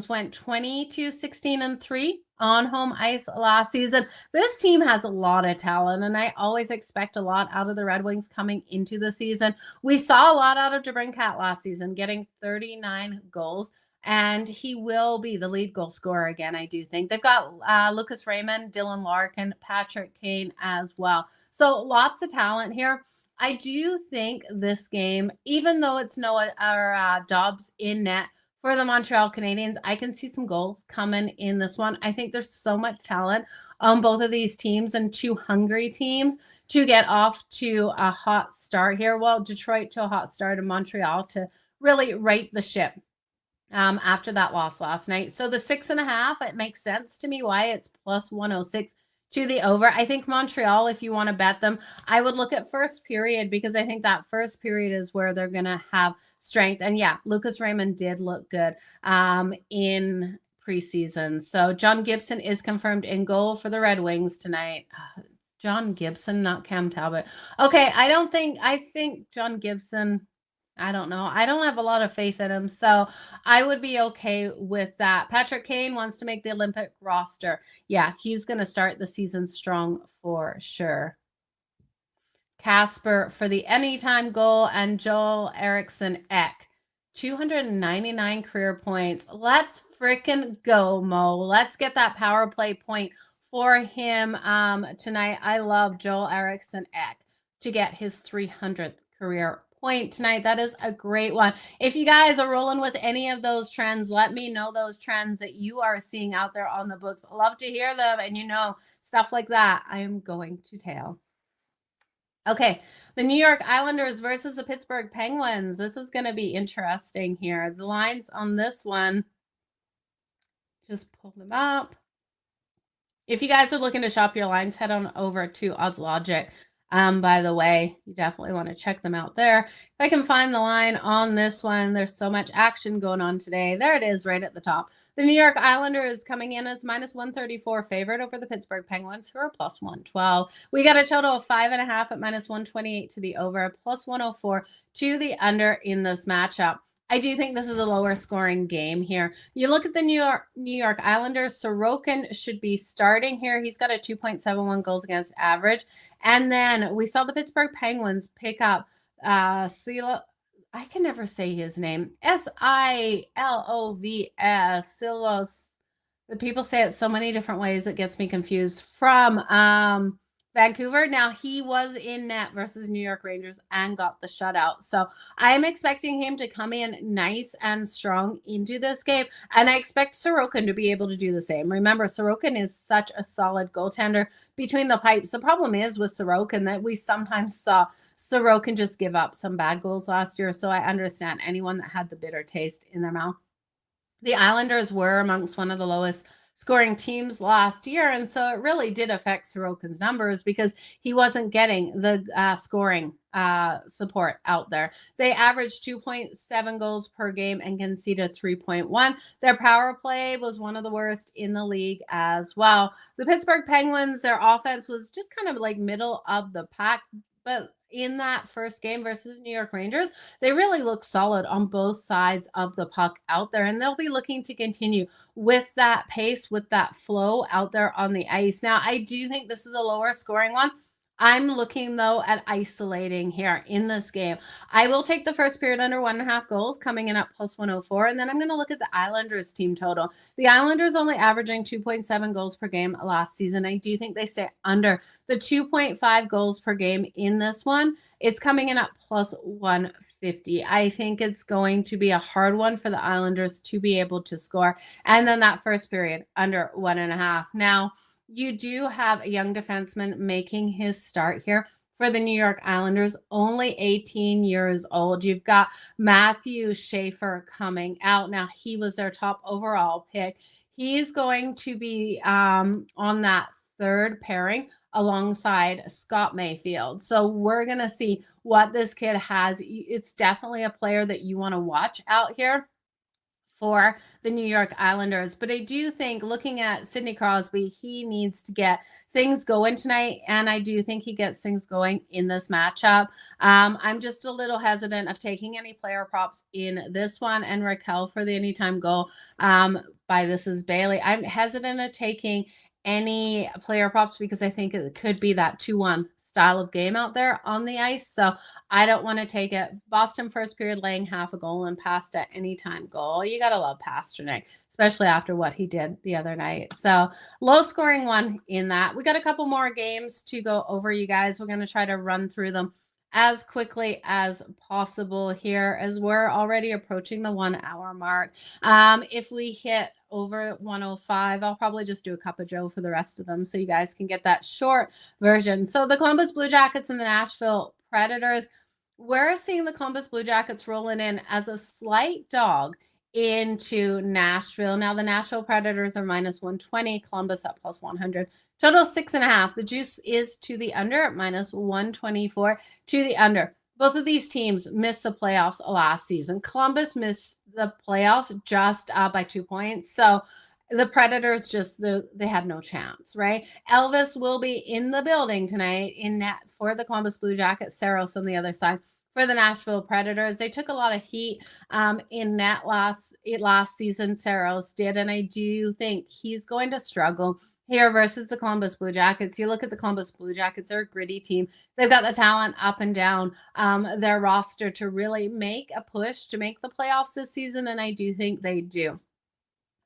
went 22-16-3 on home ice last season. This team has a lot of talent, and I always expect a lot out of the Red Wings coming into the season. We saw a lot out of DeBrincat last season, getting 39 goals, and he will be the lead goal scorer again, I do think. They've got Lucas Raymond, Dylan Larkin, Patrick Kane as well. So lots of talent here. I do think this game, even though it's Noah or Dobbs in net for the Montreal Canadiens, I can see some goals coming in this one. I think there's so much talent on both of these teams and two hungry teams to get off to a hot start here. Well, Detroit to a hot start and Montreal to really right the ship after that loss last night. So the 6.5, it makes sense to me why it's plus 106 to the over. I think Montreal, if you want to bet them, I would look at first period because I think that first period is where they're going to have strength. And yeah, Lucas Raymond did look good in preseason. So John Gibson is confirmed in goal for the Red Wings tonight. It's John Gibson, not Cam Talbot. Okay, I think John Gibson, I don't know. I don't have a lot of faith in him, so I would be okay with that. Patrick Kane wants to make the Olympic roster. Yeah, he's going to start the season strong for sure. Casper for the anytime goal and Joel Eriksson Ek. 299 career points. Let's freaking go, Mo. Let's get that power play point for him tonight. I love Joel Eriksson Ek to get his 300th career point tonight. That is a great one. If you guys are rolling with any of those trends, let me know those trends that you are seeing out there on the books. I love to hear them, and stuff like that I am going to tail. Okay, the New York Islanders versus the Pittsburgh Penguins. This is going to be interesting here. The lines on this one, just pull them up. If you guys are looking to shop your lines, head on over to Odds Logic. By the way, you definitely want to check them out there. If I can find the line on this one, there's so much action going on today. There it is right at the top. The New York Islanders coming in as minus 134 favorite over the Pittsburgh Penguins, who are plus 112. We got a total of 5.5 at minus 128 to the over, plus 104 to the under in this matchup. I do think this is a lower scoring game here. You look at the New York Islanders, Sorokin should be starting here. He's got a 2.71 goals against average. And then we saw the Pittsburgh Penguins pick up Silo. I can never say his name. Silovs. Silos. The people say it so many different ways it gets me confused. From Vancouver. Now, he was in net versus New York Rangers and got the shutout. So I'm expecting him to come in nice and strong into this game. And I expect Sorokin to be able to do the same. Remember, Sorokin is such a solid goaltender between the pipes. The problem is with Sorokin that we sometimes saw Sorokin just give up some bad goals last year. So I understand anyone that had the bitter taste in their mouth. The Islanders were amongst one of the lowest scoring teams last year. And so it really did affect Sorokin's numbers because he wasn't getting the scoring support out there. They averaged 2.7 goals per game and conceded 3.1. Their power play was one of the worst in the league as well. The Pittsburgh Penguins, their offense was just kind of like middle of the pack, but in that first game versus New York Rangers, they really look solid on both sides of the puck out there, and they'll be looking to continue with that pace, with that flow out there on the ice. Now, I do think this is a lower scoring one. I'm looking, though, at isolating here in this game. I will take the first period under 1.5 goals, coming in at plus 104, and then I'm going to look at the Islanders team total. The Islanders only averaging 2.7 goals per game last season. I do think they stay under the 2.5 goals per game in this one. It's coming in at plus 150. I think it's going to be a hard one for the Islanders to be able to score. And then that first period under 1.5. Now, you do have a young defenseman making his start here for the New York Islanders, only 18 years old. You've got Matthew Schaefer coming out. Now, he was their top overall pick. He's going to be on that third pairing alongside Scott Mayfield. So we're going to see what this kid has. It's definitely a player that you want to watch out here for the New York Islanders. But I do think, looking at Sidney Crosby, he needs to get things going tonight, and I do think he gets things going in this matchup. I'm just a little hesitant of taking any player props in this one, and Raquel for the anytime goal by This Is Bailey. I'm hesitant of taking any player props because I think it could be that 2-1 style of game out there on the ice. So I don't want to take it. Boston first period laying half a goal and Pasta anytime goal. You got to love Pasternak, especially after what he did the other night. So low scoring one in that. We got a couple more games to go over, you guys. We're going to try to run through them as quickly as possible here, as we're already approaching the 1 hour mark. If we hit over 105, I'll probably just do a cup of Joe for the rest of them so you guys can get that short version. So the Columbus Blue Jackets and the Nashville Predators, we're seeing the Columbus Blue Jackets rolling in as a slight dog into Nashville. Now the Nashville Predators are minus 120, Columbus at plus 100. Total 6.5. The juice is to the under at minus 124 to the under. Both of these teams missed the playoffs last season. Columbus missed the playoffs just by 2 points. So the Predators they had no chance, right? Elvis will be in the building tonight in net for the Columbus Blue Jackets. Saros on the other side for the Nashville Predators. They took a lot of heat in net last season. Saros did, and I do think he's going to struggle here versus the Columbus Blue Jackets. You look at the Columbus Blue Jackets, they're a gritty team. They've got the talent up and down their roster to really make a push to make the playoffs this season, and I do think they do.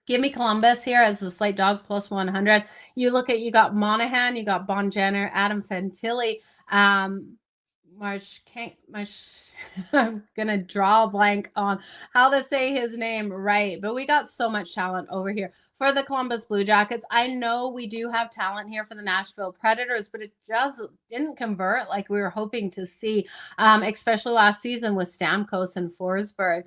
Give me Columbus here as the slight dog plus 100. You got Monahan, you got Bonjenner, Adam Fantilli, I'm gonna draw a blank on how to say his name right, but we got so much talent over here for the Columbus Blue Jackets. I know we do have talent here for the Nashville Predators, but it just didn't convert like we were hoping to see, especially last season with Stamkos and Forsberg.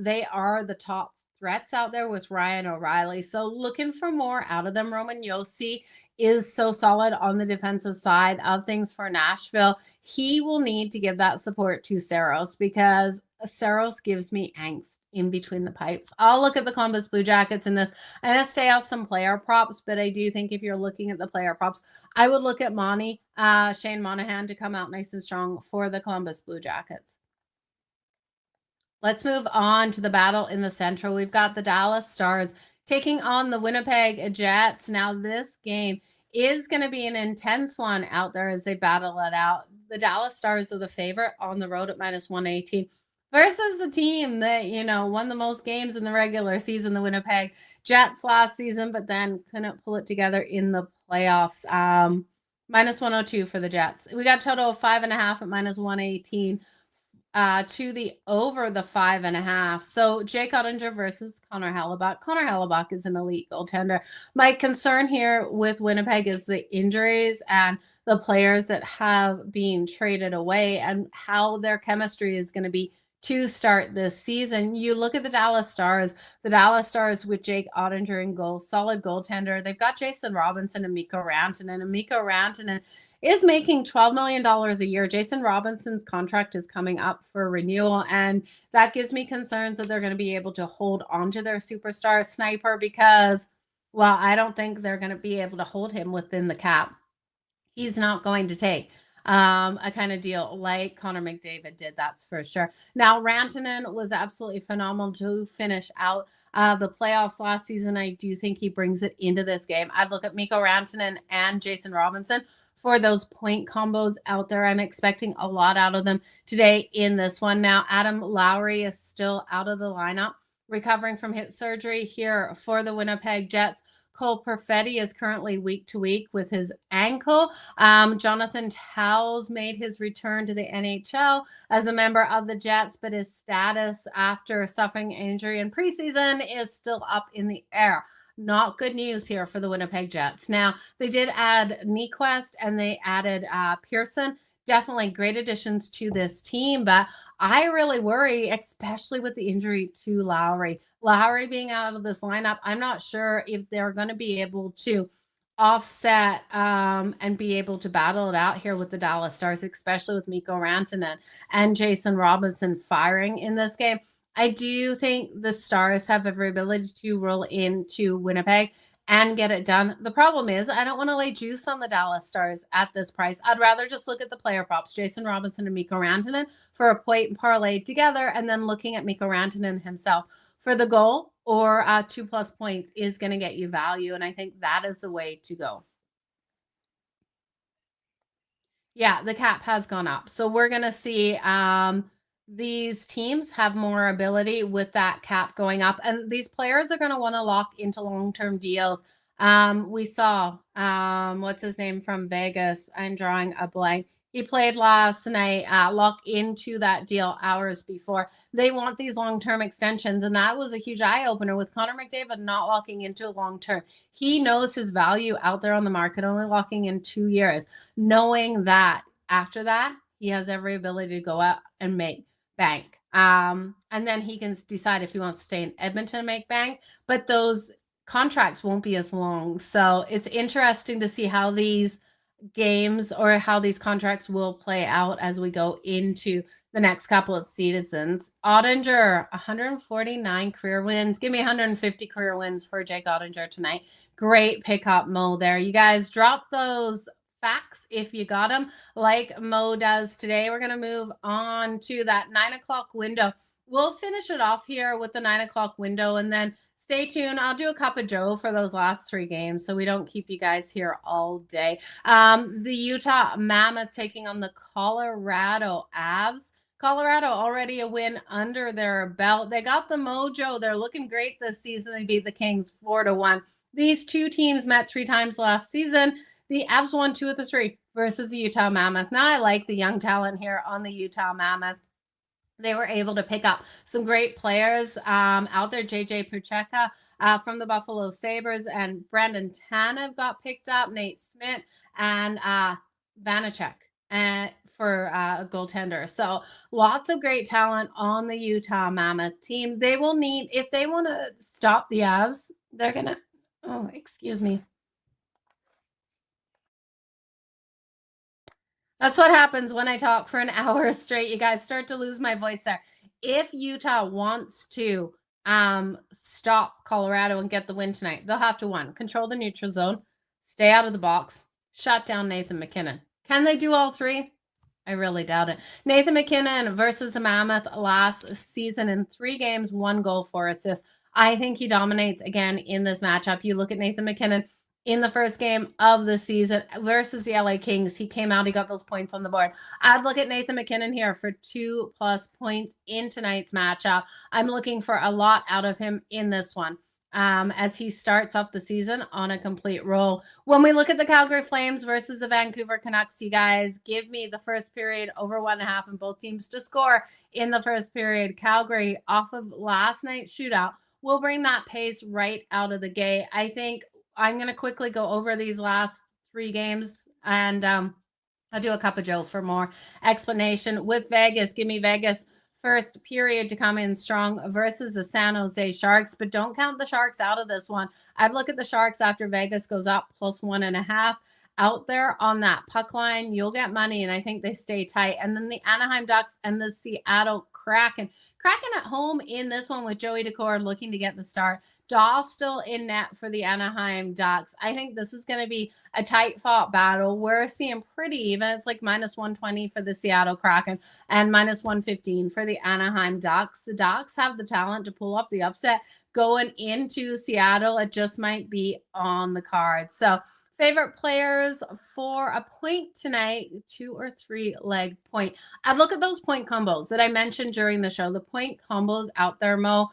They are the top threats out there with Ryan O'Reilly. So looking for more out of them. Roman Josi is so solid on the defensive side of things for Nashville. He will need to give that support to Saros because Saros gives me angst in between the pipes. I'll look at the Columbus Blue Jackets in this. I'm going to stay off some player props, but I do think if you're looking at the player props, I would look at Shane Monahan to come out nice and strong for the Columbus Blue Jackets. Let's move on to the battle in the Central. We've got the Dallas Stars taking on the Winnipeg Jets. Now, this game is going to be an intense one out there as they battle it out. The Dallas Stars are the favorite on the road at minus 118 versus the team that, won the most games in the regular season, the Winnipeg Jets last season, but then couldn't pull it together in the playoffs. Minus 102 for the Jets. We got total of 5.5 at minus 118. To the over the 5.5. So Jake Ottinger versus Connor Hellebuyck. Connor Hellebuyck is an elite goaltender. My concern here with Winnipeg is the injuries and the players that have been traded away and how their chemistry is going to be to start this season. You look at the Dallas Stars with Jake Ottinger in goal, solid goaltender. They've got Jason Robinson and Mikko Rantanen, and Mikko Rantanen is making $12 million a year. Jason Robinson's contract is coming up for renewal, and that gives me concerns that they're going to be able to hold on to their superstar sniper because, well, I don't think they're going to be able to hold him within the cap. He's not going to take a kind of deal like Connor McDavid did, that's for sure. Now, Rantanen was absolutely phenomenal to finish out the playoffs last season. I do think he brings it into this game. I'd look at Mikko Rantanen and Jason Robinson for those point combos out there. I'm expecting a lot out of them today in this one. Now, Adam Lowry is still out of the lineup, recovering from hip surgery here for the Winnipeg Jets. Cole Perfetti is currently week to week with his ankle. Jonathan Towles made his return to the NHL as a member of the Jets, but his status after suffering injury in preseason is still up in the air. Not good news here for the Winnipeg Jets. Now, they did add Nyquist and they added Pearson. Definitely great additions to this team, but I really worry, especially with the injury to Lowry. Lowry being out of this lineup, I'm not sure if they're going to be able to offset and be able to battle it out here with the Dallas Stars, especially with Mikko Rantanen and Jason Robinson firing in this game. I do think the Stars have every ability to roll into Winnipeg and get it done. The problem is I don't want to lay juice on the Dallas Stars at this price. I'd rather just look at the player props, Jason Robinson and Mikko Rantanen for a point parlay together, and then looking at Mikko Rantanen himself for the goal or 2+ points is going to get you value, and I think that is the way to go. Yeah, the cap has gone up. So we're going to see these teams have more ability with that cap going up, and these players are going to want to lock into long-term deals. We saw what's his name from Vegas. I'm drawing a blank. He played last night, lock into that deal hours before. They want these long-term extensions, and that was a huge eye-opener with Connor McDavid not locking into a long-term. He knows his value out there on the market, only locking in 2 years, knowing that after that, he has every ability to go out and make bank. And then he can decide if he wants to stay in Edmonton and make bank, but those contracts won't be as long. So it's interesting to see how these games or how these contracts will play out as we go into the next couple of seasons. Ottinger, 149 career wins. Give me 150 career wins for Jake Ottinger tonight. Great pickup, Mo, there. You guys drop those facts if you got them, like Mo does today. We're going to move on to that 9 o'clock window. We'll finish it off here with the 9 o'clock window, and then stay tuned. I'll do a cup of Joe for those last 3 games so we don't keep you guys here all day. The Utah Mammoth taking on the Colorado Avs. Colorado already a win under their belt. They got the mojo. They're looking great this season. They beat the Kings 4-1. These two teams met 3 times last season. The Avs won 2 of the 3 versus the Utah Mammoth. Now I like the young talent here on the Utah Mammoth. They were able to pick up some great players out there. JJ Pucheka from the Buffalo Sabres and Brandon Tanev got picked up. Nate Smith and Vanacek for a goaltender. So lots of great talent on the Utah Mammoth team. They will need, if they want to stop the Avs, they're going to, oh, excuse me. That's what happens when I talk for an hour straight. You guys start to lose my voice there. If Utah wants to stop Colorado and get the win tonight, they'll have to, 1, control the neutral zone, stay out of the box, shut down Nathan MacKinnon. Can they do all 3? I really doubt it. Nathan MacKinnon versus the Mammoth last season in 3 games, 1 goal, 4 assists. I think he dominates again in this matchup. You look at Nathan MacKinnon in the first game of the season versus the LA Kings. He came out, he got those points on the board. I'd look at Nathan MacKinnon here for 2+ points in tonight's matchup. I'm looking for a lot out of him in this one as he starts off the season on a complete roll. When we look at the Calgary Flames versus the Vancouver Canucks, you guys give me the first period over 1.5 and both teams to score in the first period. Calgary, off of last night's shootout, will bring that pace right out of the gate. I think I'm going to quickly go over these last 3 games, and I'll do a cup of Joe for more explanation. With Vegas, give me Vegas first period to come in strong versus the San Jose Sharks, but don't count the Sharks out of this one. I'd look at the Sharks after Vegas goes up +1.5. Out there on that puck line, you'll get money, and I think they stay tight. And then the Anaheim Ducks and the Seattle Kraken. Kraken at home in this one with Joey Daccord looking to get the start. Daw still in net for the Anaheim Ducks. I think this is going to be a tight-fought battle. We're seeing pretty even. It's like -120 for the Seattle Kraken and -115 for the Anaheim Ducks. The Ducks have the talent to pull off the upset going into Seattle. It just might be on the card. So favorite players for a point tonight, 2 or 3 leg point. I'd look at those point combos that I mentioned during the show, the point combos out there, Mo,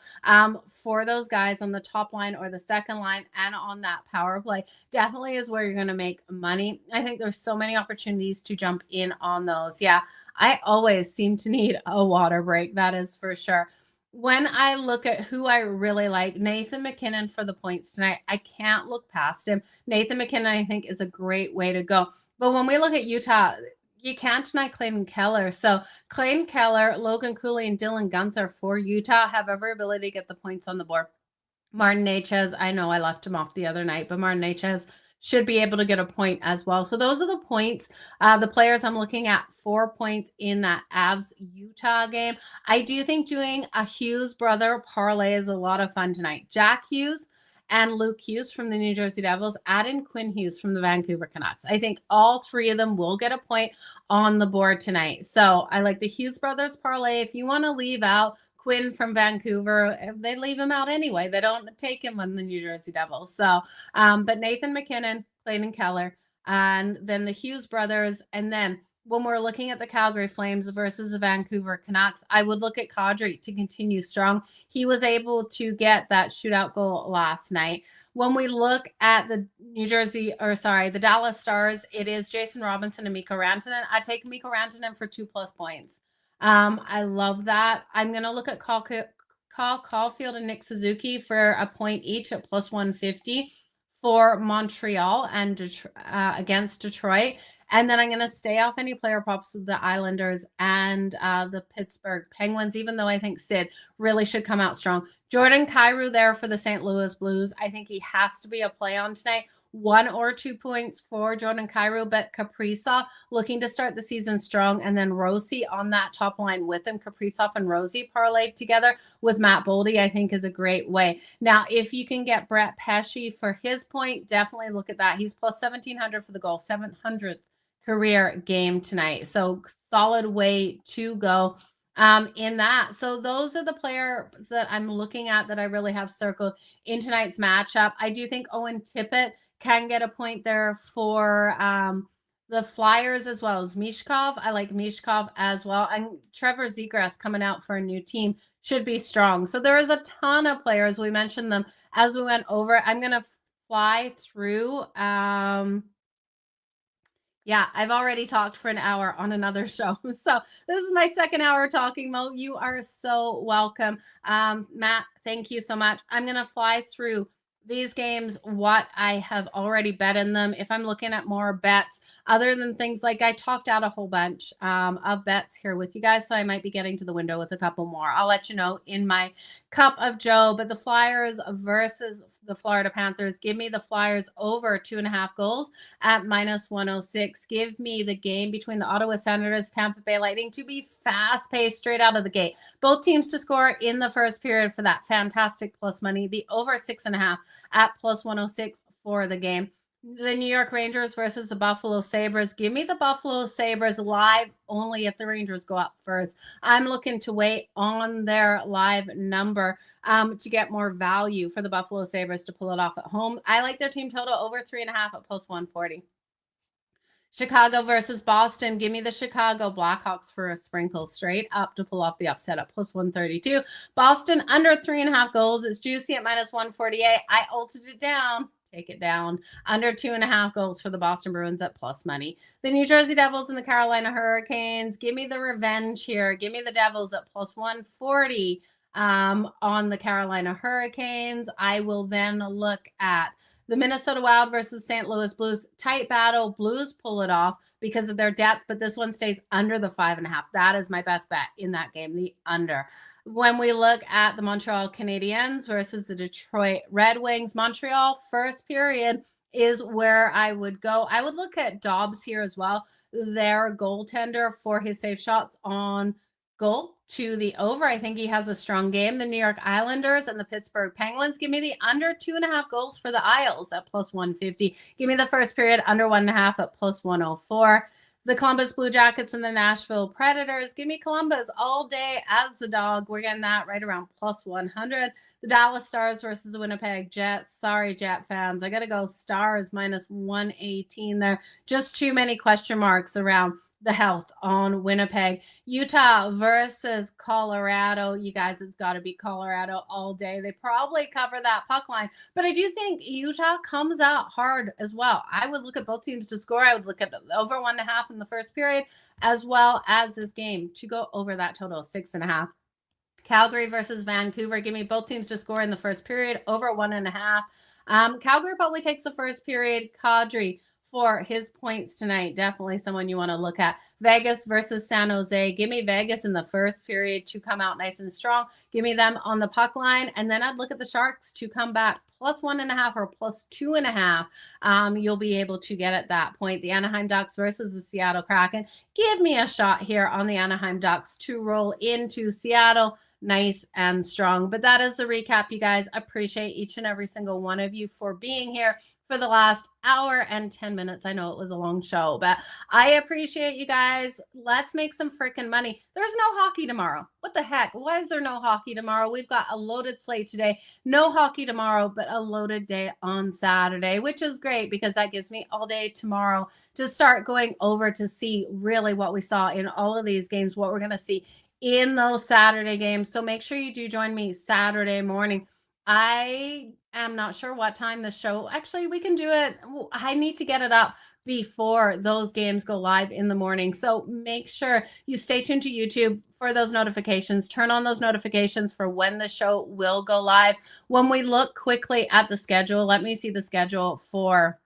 for those guys on the top line or the second line and on that power play definitely is where you're going to make money. I think there's so many opportunities to jump in on those. Yeah, I always seem to need a water break. That is for sure. When I look at who I really like, Nathan MacKinnon for the points tonight, I can't look past him. Nathan MacKinnon, I think, is a great way to go. But when we look at Utah, you can't deny Clayton Keller. So Clayton Keller, Logan Cooley, and Dylan Guenther for Utah have every ability to get the points on the board. Martin Necas, I know I left him off the other night, but Martin Necas should be able to get a point as well. So those are the points, the players I'm looking at 4 points in that Avs-Utah game. I do think doing a Hughes brother parlay is a lot of fun tonight. Jack Hughes and Luke Hughes from the New Jersey Devils, add in Quinn Hughes from the Vancouver Canucks. I think all 3 of them will get a point on the board tonight. So I like the Hughes brothers parlay. If you want to leave out Quinn from Vancouver, they leave him out anyway. They don't take him on the New Jersey Devils. So, but Nathan MacKinnon, Clayton Keller, and then the Hughes brothers, and then when we're looking at the Calgary Flames versus the Vancouver Canucks, I would look at Kadri to continue strong. He was able to get that shootout goal last night. When we look at the the Dallas Stars, it is Jason Robinson and Mikko Rantanen. I take Mikko Rantanen for 2+ points. I love that. I'm going to look at Cole Caulfield and Nick Suzuki for a point each at +150 for Montreal and against Detroit. And then I'm going to stay off any player props with the Islanders and the Pittsburgh Penguins, even though I think Sid really should come out strong. Jordan Kyrou there for the St. Louis Blues. I think he has to be a play on tonight. 1 or 2 points for Jordan Kyrou, but Kaprizov looking to start the season strong. And then Rossi on that top line with him. Kaprizov and Rossi parlayed together with Matt Boldy, I think is a great way. Now, if you can get Brett Pesce for his point, definitely look at that. He's plus 1,700 for the goal, 700th career game tonight. So solid way to go in that. So those are the players that I'm looking at that I really have circled in tonight's matchup. I do think Owen Tippett can get a point there for the Flyers as well as Mishkov. I like Mishkov as well. And Trevor Zegras coming out for a new team should be strong. So there is a ton of players. We mentioned them as we went over. I'm going to fly through. Yeah, I've already talked for an hour on another show. So this is my second hour talking, Mo. You are so welcome. Matt, thank you so much. I'm going to fly through these games, what I have already bet in them. If I'm looking at more bets, other than things like I talked out a whole bunch of bets here with you guys, so I might be getting to the window with a couple more. I'll let you know in my cup of Joe. But the Flyers versus the Florida Panthers, give me the Flyers over 2.5 goals at -106. Give me the game between the Ottawa Senators, Tampa Bay Lightning to be fast-paced straight out of the gate. Both teams to score in the first period for that fantastic plus money. The over 6.5 at +106 for the game. The New York Rangers versus the Buffalo Sabres. Give me the Buffalo Sabres live only if the Rangers go up first. I'm looking to wait on their live number to get more value for the Buffalo Sabres to pull it off at home. I like their team total over 3.5 at +140. Chicago versus Boston. Give me the Chicago Blackhawks for a sprinkle straight up to pull off the upset at +132. Boston under 3.5 goals. It's juicy at -148. I altered it down. Take it down. Under 2.5 goals for the Boston Bruins at plus money. The New Jersey Devils and the Carolina Hurricanes. Give me the revenge here. Give me the Devils at +140 on the Carolina Hurricanes. I will then look at the Minnesota Wild versus St. Louis Blues. Tight battle. Blues pull it off because of their depth, but this one stays under the 5.5. That is my best bet in that game, the under. When we look at the Montreal Canadiens versus the Detroit Red Wings, Montreal first period is where I would go. I would look at Dobbs here as well. Their goaltender for his safe shots on goal to the over. I think he has a strong game. The New York Islanders and the Pittsburgh Penguins. Give me the under 2.5 goals for the Isles at +150. Give me the first period under 1.5 at +104. The Columbus Blue Jackets and the Nashville Predators. Give me Columbus all day as the dog. We're getting that right around +100. The Dallas Stars versus the Winnipeg Jets. Sorry, Jet fans. I got to go Stars -118 there. Just too many question marks around the health on Winnipeg. Utah versus Colorado. You guys, it's got to be Colorado all day. They probably cover that puck line, but I do think Utah comes out hard as well. I would look at both teams to score. I would look at over 1.5 in the first period, as well as this game to go over that total 6.5. Calgary versus Vancouver. Give me both teams to score in the first period, over 1.5. Calgary probably takes the first period. Kadri for his points tonight. Definitely someone you want to look at. Vegas versus San Jose. Give me Vegas in the first period to come out nice and strong. Give me them on the puck line. And then I'd look at the Sharks to come back +1.5 or +2.5. You'll be able to get at that point. The Anaheim Ducks versus the Seattle Kraken. Give me a shot here on the Anaheim Ducks to roll into Seattle nice and strong. But that is the recap, you guys. Appreciate each and every single one of you for being here, for the last hour and 10 minutes. I know it was a long show, but I appreciate you guys. Let's make some freaking money. There's no hockey tomorrow. What the heck? Why is there no hockey tomorrow? We've got a loaded slate today. No hockey tomorrow, but a loaded day on Saturday, which is great because that gives me all day tomorrow to start going over to see really what we saw in all of these games, what we're going to see in those Saturday games. So make sure you do join me Saturday morning. I am not sure what time the show. Actually, we can do it. I need to get it up before those games go live in the morning. So make sure you stay tuned to YouTube for those notifications. Turn on those notifications for when the show will go live. When we look quickly at the schedule, let me see the schedule for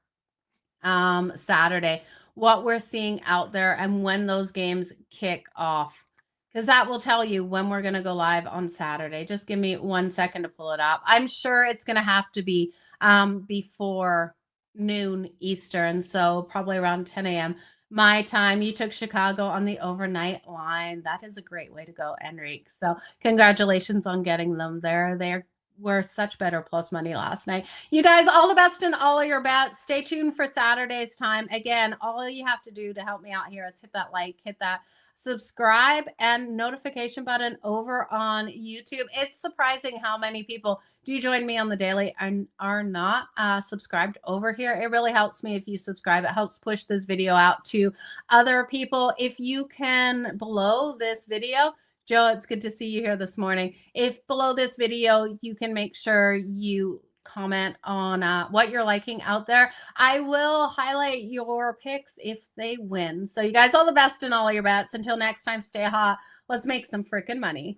Saturday, what we're seeing out there and when those games kick off, because that will tell you when we're going to go live on Saturday. Just give me 1 second to pull it up. I'm sure it's going to have to be before noon Eastern, so probably around 10 a.m. my time. You took Chicago on the overnight line. That is a great way to go, Enrique. So congratulations on getting them there. They're were such better plus money last night. You guys, all the best in all of your bets. Stay tuned for Saturday's time. Again, all you have to do to help me out here is hit that like, hit that subscribe and notification button over on YouTube. It's surprising how many people do join me on the daily and are not subscribed over here. It really helps me if you subscribe. It helps push this video out to other people. If you can, below this video, Jo, it's good to see you here this morning. If below this video, you can make sure you comment on what you're liking out there. I will highlight your picks if they win. So you guys, all the best in all of your bets. Until next time, stay hot. Let's make some freaking money.